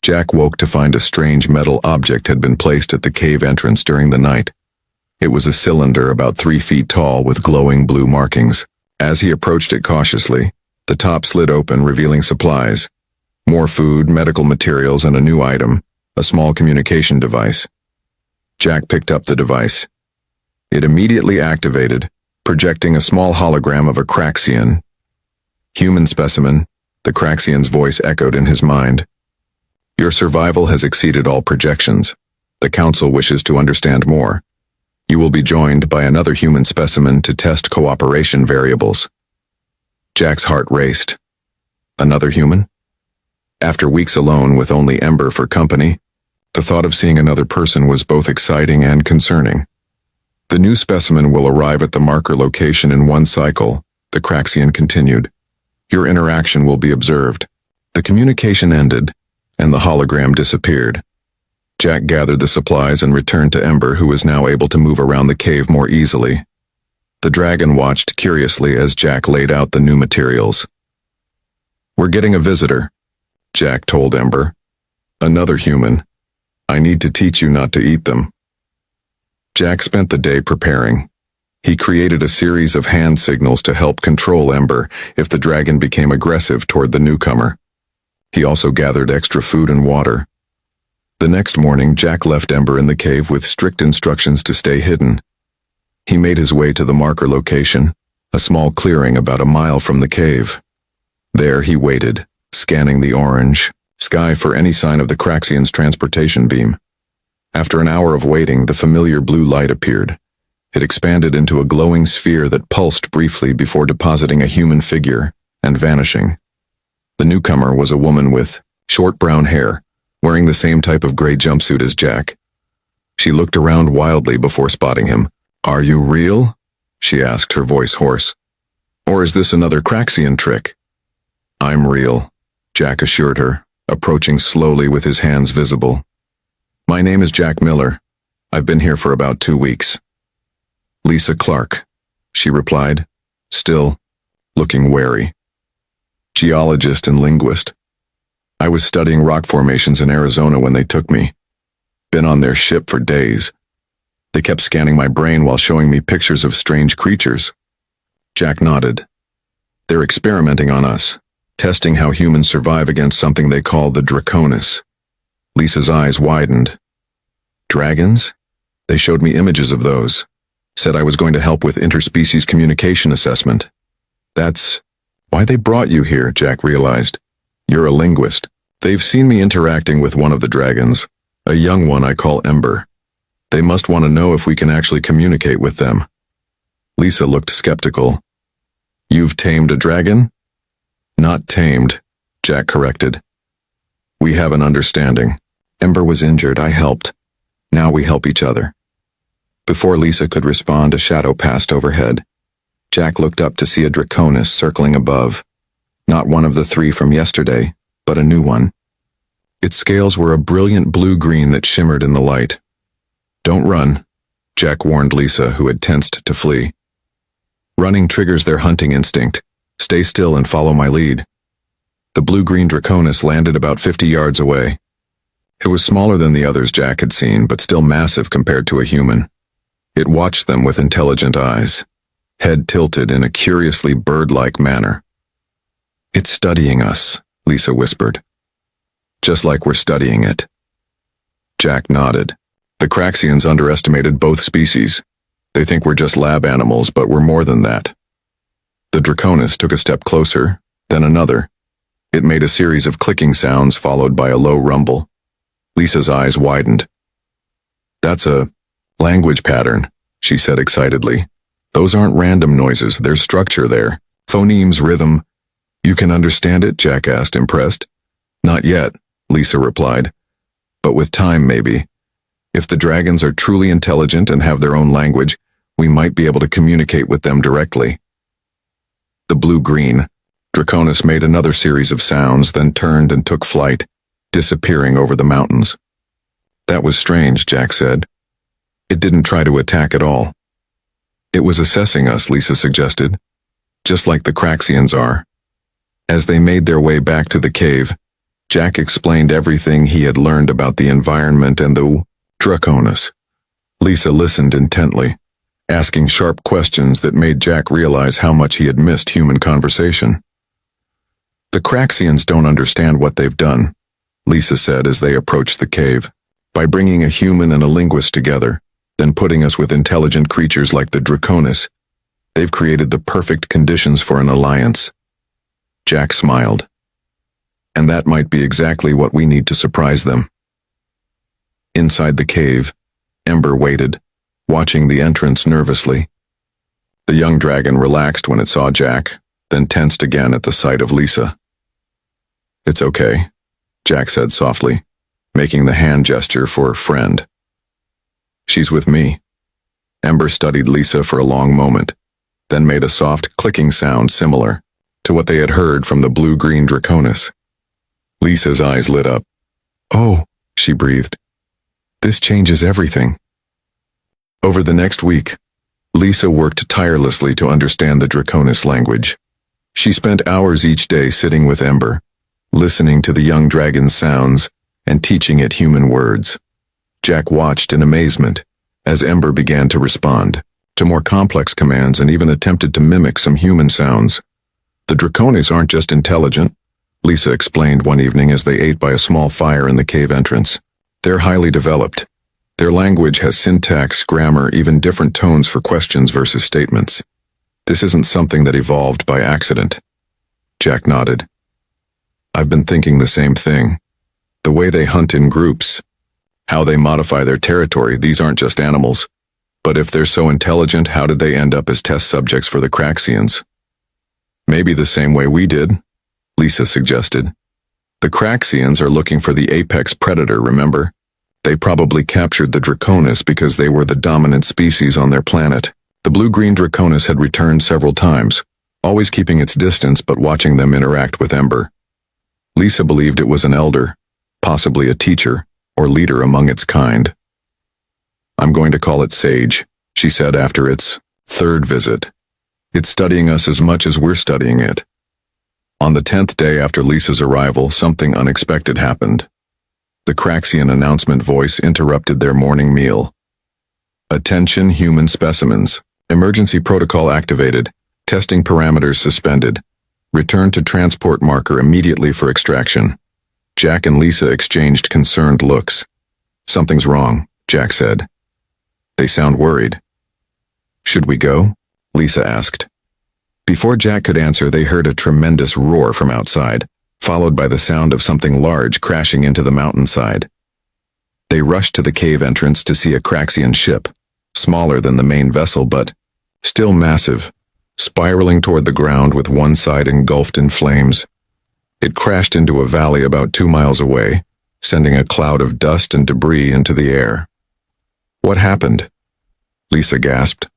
Jack woke to find a strange metal object had been placed at the cave entrance during the night. It was a cylinder about 3 feet tall with glowing blue markings. As he approached it cautiously, the top slid open, revealing supplies. More food, medical materials, and a new item, a small communication device. Jack picked up the device. It immediately activated, projecting a small hologram of a Craxian. "Human specimen," the Craxian's voice echoed in his mind. "Your survival has exceeded all projections. The Council wishes to understand more. You will be joined by another human specimen to test cooperation variables." Jack's heart raced. Another human? After weeks alone with only Ember for company, the thought of seeing another person was both exciting and concerning. "The new specimen will arrive at the marker location in 1 cycle," the Craxian continued. "Your interaction will be observed." The communication ended, and the hologram disappeared. Jack gathered the supplies and returned to Ember, who was now able to move around the cave more easily. The dragon watched curiously as Jack laid out the new materials. "We're getting a visitor," Jack told Ember. "Another human. I need to teach you not to eat them." Jack spent the day preparing. He created a series of hand signals to help control Ember if the dragon became aggressive toward the newcomer. He also gathered extra food and water. The next morning, Jack left Ember in the cave with strict instructions to stay hidden. He made his way to the marker location, a small clearing about a mile from the cave. There he waited, scanning the orange sky for any sign of the Craxian's transportation beam. After an hour of waiting, the familiar blue light appeared. It expanded into a glowing sphere that pulsed briefly before depositing a human figure and vanishing. The newcomer was a woman with short brown hair, wearing the same type of gray jumpsuit as Jack. She looked around wildly before spotting him. "Are you real?" she asked, her voice hoarse. "Or is this another Craxian trick?" "I'm real," Jack assured her, approaching slowly with his hands visible. "My name is Jack Miller. I've been here for about 2 weeks." "Lisa Clark," she replied, still looking wary. "Geologist and linguist. I was studying rock formations in Arizona when they took me. Been on their ship for days. They kept scanning my brain while showing me pictures of strange creatures." Jack nodded. "They're experimenting on us, testing how humans survive against something they call the Draconis." Lisa's eyes widened. "Dragons? They showed me images of those. Said I was going to help with interspecies communication assessment." "That's why they brought you here," Jack realized. "You're a linguist. They've seen me interacting with one of the dragons, a young one I call Ember. They must want to know if we can actually communicate with them." Lisa looked skeptical. "You've tamed a dragon?" "Not tamed," Jack corrected. "We have an understanding. Ember was injured, I helped. Now we help each other." Before Lisa could respond, a shadow passed overhead. Jack looked up to see a Draconis circling above. Not one of the 3 from yesterday, but a new one. Its scales were a brilliant blue-green that shimmered in the light. "Don't run," Jack warned Lisa, who had tensed to flee. "Running triggers their hunting instinct. Stay still and follow my lead." The blue-green Draconis landed about 50 yards away. It was smaller than the others Jack had seen, but still massive compared to a human. It watched them with intelligent eyes, head tilted in a curiously bird-like manner. "It's studying us," Lisa whispered. "Just like we're studying it." Jack nodded. "The Craxians underestimated both species. They think we're just lab animals, but we're more than that." The Draconis took a step closer, then another. It made a series of clicking sounds followed by a low rumble. Lisa's eyes widened. "That's a language pattern," she said excitedly. "Those aren't random noises, there's structure there. Phonemes, rhythm." "You can understand it?" Jack asked, impressed. "Not yet," Lisa replied. "But with time, maybe. If the dragons are truly intelligent and have their own language, we might be able to communicate with them directly." The blue-green Draconis made another series of sounds, then turned and took flight, disappearing over the mountains. "That was strange," Jack said. "It didn't try to attack at all." "It was assessing us," Lisa suggested. "Just like the Craxians are." As they made their way back to the cave, Jack explained everything he had learned about the environment and the Draconis. Lisa listened intently, asking sharp questions that made Jack realize how much he had missed human conversation. "The Craxians don't understand what they've done," Lisa said as they approached the cave. "By bringing a human and a linguist together, then putting us with intelligent creatures like the Draconis, they've created the perfect conditions for an alliance." Jack smiled. "And that might be exactly what we need to surprise them." Inside the cave, Ember waited, watching the entrance nervously. The young dragon relaxed when it saw Jack, then tensed again at the sight of Lisa. "It's okay," Jack said softly, making the hand gesture for friend. "She's with me." Ember studied Lisa for a long moment, then made a soft clicking sound similar to what they had heard from the blue-green Draconis. Lisa's eyes lit up. "Oh," she breathed. "This changes everything." Over the next week, Lisa worked tirelessly to understand the Draconis language. She spent hours each day sitting with Ember, listening to the young dragon's sounds and teaching it human words. Jack watched in amazement as Ember began to respond to more complex commands and even attempted to mimic some human sounds. The Draconis aren't just intelligent, Lisa explained one evening as they ate by a small fire in the cave entrance. They're highly developed. Their language has syntax, grammar, even different tones for questions versus statements. This isn't something that evolved by accident. Jack nodded. I've been thinking the same thing. The way they hunt in groups, how they modify their territory, these aren't just animals. But if they're so intelligent, how did they end up as test subjects for the Craxians? Maybe the same way we did, Lisa suggested. The Craxians are looking for the apex predator, remember? They probably captured the Draconis because they were the dominant species on their planet. The blue-green Draconis had returned several times, always keeping its distance but watching them interact with Ember. Lisa believed it was an elder, possibly a teacher or leader among its kind. I'm going to call it Sage, she said after its third visit. It's studying us as much as we're studying it. On the 10th day after Lisa's arrival, something unexpected happened. The Craxian announcement voice interrupted their morning meal. Attention human specimens. Emergency protocol activated. Testing parameters suspended. Return to transport marker immediately for extraction. Jack and Lisa exchanged concerned looks. Something's wrong, Jack said. They sound worried. Should we go? Lisa asked. Before Jack could answer, they heard a tremendous roar from outside, followed by the sound of something large crashing into the mountainside. They rushed to the cave entrance to see a Craxian ship, smaller than the main vessel but still massive, spiraling toward the ground with one side engulfed in flames. It crashed into a valley about 2 miles away, sending a cloud of dust and debris into the air. What happened? Lisa gasped.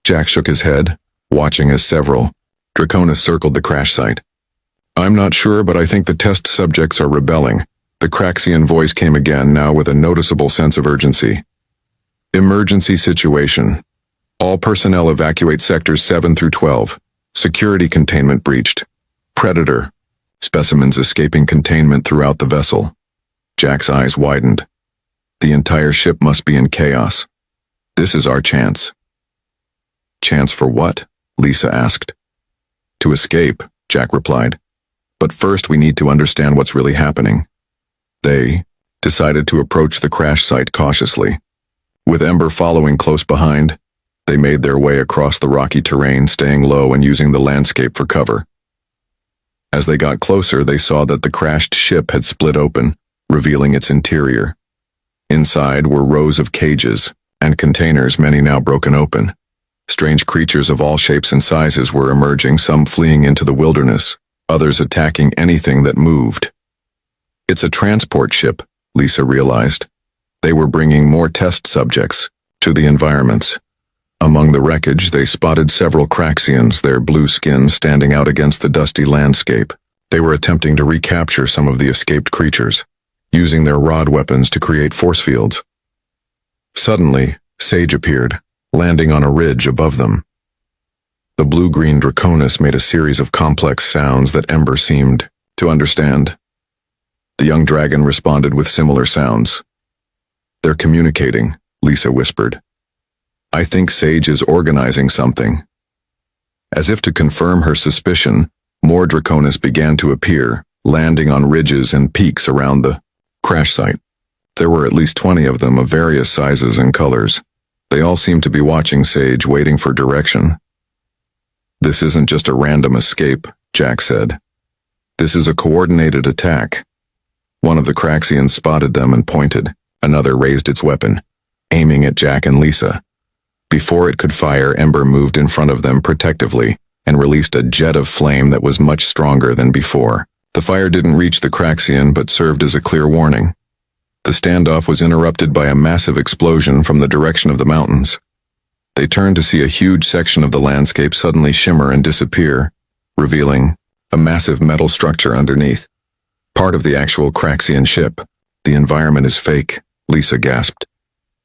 Jack shook his head, watching as several Draconis circled the crash site. I'm not sure, but I think the test subjects are rebelling. The Craxian voice came again, now with a noticeable sense of urgency. Emergency situation. All personnel evacuate sectors 7 through 12. Security containment breached. Predator. Specimens escaping containment throughout the vessel. Jack's eyes widened. The entire ship must be in chaos. This is our chance. Chance for what? Lisa asked. To escape, Jack replied. But first we need to understand what's really happening. They decided to approach the crash site cautiously. With Ember following close behind, they made their way across the rocky terrain, staying low and using the landscape for cover. As they got closer, they saw that the crashed ship had split open, revealing its interior. Inside were rows of cages and containers, many now broken open. Strange creatures of all shapes and sizes were emerging, some fleeing into the wilderness, others attacking anything that moved. It's a transport ship, Lisa realized. They were bringing more test subjects to the environments. Among the wreckage, they spotted several Craxians, their blue skins standing out against the dusty landscape. They were attempting to recapture some of the escaped creatures, using their rod weapons to create force fields. Suddenly, Sage appeared, landing on a ridge above them. The blue-green Draconis made a series of complex sounds that Ember seemed to understand. The young dragon responded with similar sounds. They're communicating, Lisa whispered. I think Sage is organizing something. As if to confirm her suspicion, more Draconis began to appear, landing on ridges and peaks around the crash site. There were at least 20 of them of various sizes and colors. They all seemed to be watching Sage, waiting for direction. This isn't just a random escape, Jack said. This is a coordinated attack. One of the Craxians spotted them and pointed. Another raised its weapon, aiming at Jack and Lisa. Before it could fire, Ember moved in front of them protectively and released a jet of flame that was much stronger than before. The fire didn't reach the Craxian but served as a clear warning. The standoff was interrupted by a massive explosion from the direction of the mountains. They turned to see a huge section of the landscape suddenly shimmer and disappear, revealing a massive metal structure underneath. Part of the actual Craxian ship. The environment is fake, Lisa gasped.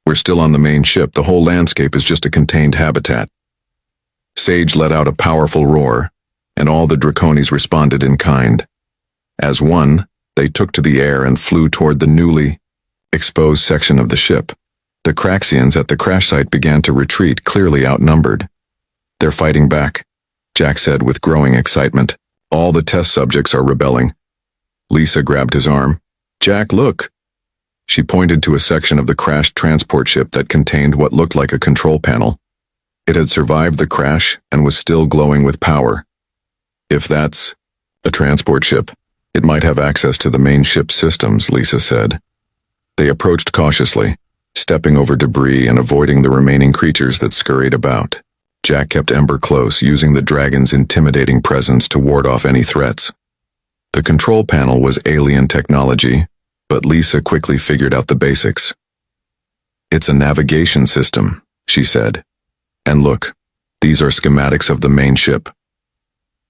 We're still on the main ship. The whole landscape is just a contained habitat. Sage let out a powerful roar, and all the Draconis responded in kind. As one, they took to the air and flew toward the newly exposed section of the ship. The Craxians at the crash site began to retreat, clearly outnumbered. They're fighting back, Jack said with growing excitement. All the test subjects are rebelling. Lisa grabbed his arm. Jack, look. She pointed to a section of the crashed transport ship that contained what looked like a control panel. It had survived the crash and was still glowing with power. If that's a transport ship, it might have access to the main ship's systems, Lisa said. They approached cautiously, stepping over debris and avoiding the remaining creatures that scurried about. Jack kept Ember close, using the dragon's intimidating presence to ward off any threats. The control panel was alien technology, but Lisa quickly figured out the basics. It's a navigation system, she said. And look, these are schematics of the main ship.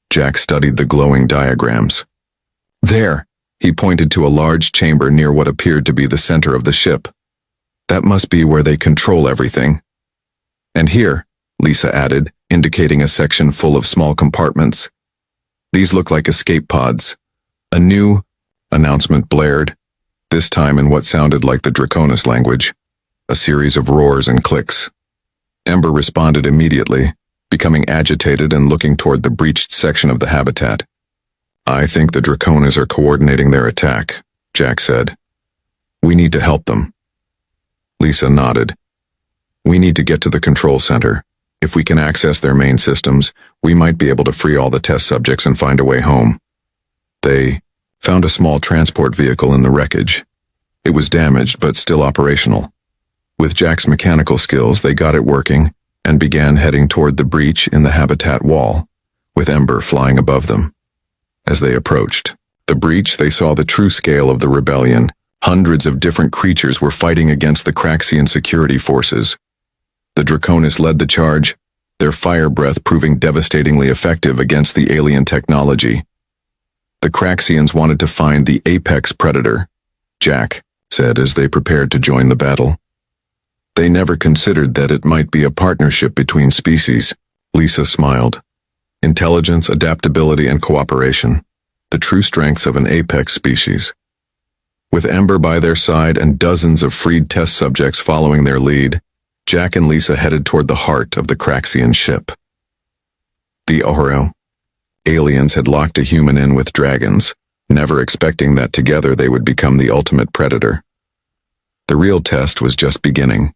Jack studied the glowing diagrams. There, he pointed to a large chamber near what appeared to be the center of the ship. That must be where they control everything. And here, Lisa added, indicating a section full of small compartments. These look like escape pods. A new announcement blared, this time in what sounded like the Draconis language. A series of roars and clicks. Ember responded immediately, becoming agitated and looking toward the breached section of the habitat. I think the Draconis are coordinating their attack, Jack said. We need to help them. Lisa nodded. We need to get to the control center. If we can access their main systems, we might be able to free all the test subjects and find a way home. They found a small transport vehicle in the wreckage. It was damaged, but still operational. With Jack's mechanical skills, they got it working and began heading toward the breach in the habitat wall, with Ember flying above them. As they approached the breach, they saw the true scale of the rebellion. Hundreds of different creatures were fighting against the Craxian security forces. The Draconis led the charge, their fire breath proving devastatingly effective against the alien technology. The Craxians wanted to find the apex predator, Jack said as they prepared to join the battle. They never considered that it might be a partnership between species. Lisa smiled. Intelligence, adaptability, and cooperation, the true strengths of an apex species. With Ember by their side and dozens of freed test subjects following their lead, Jack and Lisa headed toward the heart of the Craxian ship. The Oro aliens had locked a human in with dragons, never expecting that together they would become the ultimate predator. The real test was just beginning.